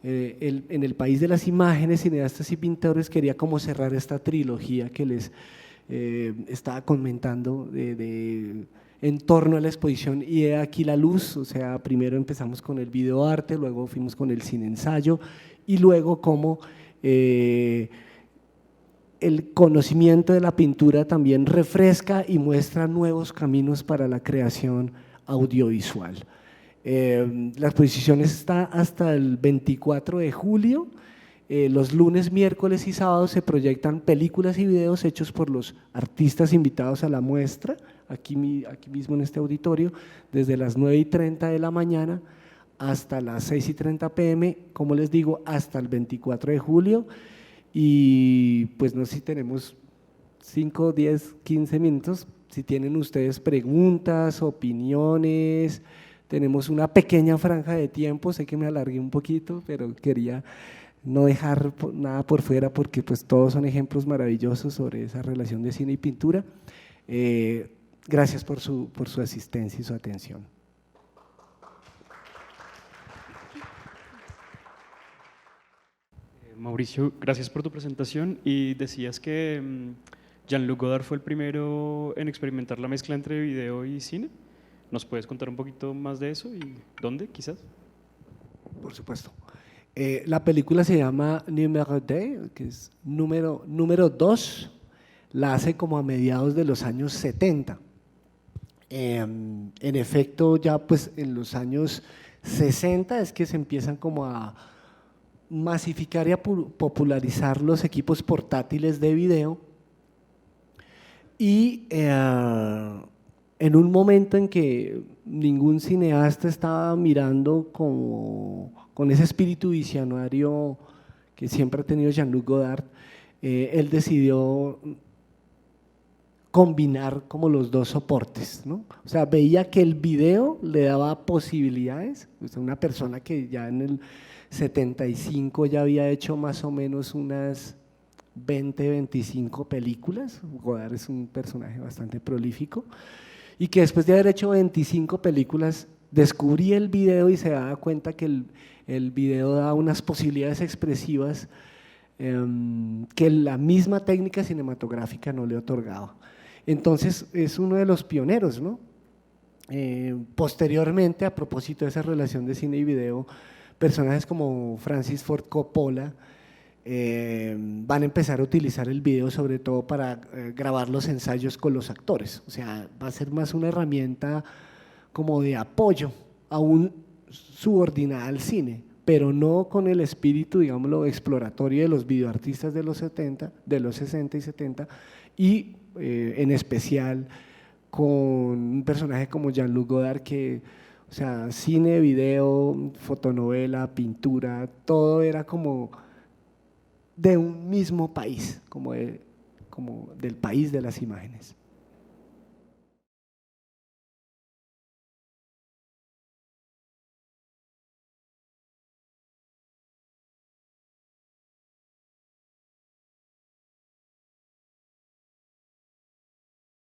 el país de las imágenes, cineastas y pintores, quería como cerrar esta trilogía que les estaba comentando en torno a la exposición Y he aquí la luz. O sea, primero empezamos con el videoarte, luego fuimos con el cine ensayo y luego como el conocimiento de la pintura también refresca y muestra nuevos caminos para la creación audiovisual. La exposición está hasta el 24 de julio. Los lunes, miércoles y sábados se proyectan películas y videos hechos por los artistas invitados a la muestra, aquí mismo en este auditorio, desde las 9:30 de la mañana hasta las 6:30 p.m., como les digo, hasta el 24 de julio. Y pues no sé si tenemos 5, 10, 15 minutos, si tienen ustedes preguntas, opiniones, tenemos una pequeña franja de tiempo, sé que me alargué un poquito, pero quería no dejar nada por fuera porque pues todos son ejemplos maravillosos sobre esa relación de cine y pintura. Gracias por su asistencia y su atención. Mauricio, gracias por tu presentación y decías que Jean-Luc Godard fue el primero en experimentar la mezcla entre video y cine. ¿Nos puedes contar un poquito más de eso y dónde quizás? Por supuesto. La película se llama Numéro 2, que es número 2, la hace como a mediados de los años 70. En efecto, ya pues en los años 60 es que se empiezan como a masificar y a popularizar los equipos portátiles de video y en un momento en que ningún cineasta estaba mirando con ese espíritu visionario que siempre ha tenido Jean-Luc Godard, él decidió combinar como los dos soportes, ¿no? O sea, veía que el video le daba posibilidades, o sea, una persona que ya en el 75 ya había hecho más o menos unas 20, 25 películas, Godard es un personaje bastante prolífico, y que después de haber hecho 25 películas descubría el video y se daba cuenta que el video da unas posibilidades expresivas que la misma técnica cinematográfica no le otorgaba. Entonces es uno de los pioneros, ¿no? Posteriormente, a propósito de esa relación de cine y video, personajes como Francis Ford Coppola van a empezar a utilizar el video sobre todo para grabar los ensayos con los actores, o sea, va a ser más una herramienta como de apoyo, aún subordinada al cine, pero no con el espíritu, digámoslo, exploratorio de los videoartistas de los 60 y 70, y en especial con un personaje como Jean-Luc Godard que, o sea, cine, video, fotonovela, pintura, todo era como de un mismo país, como del país de las imágenes.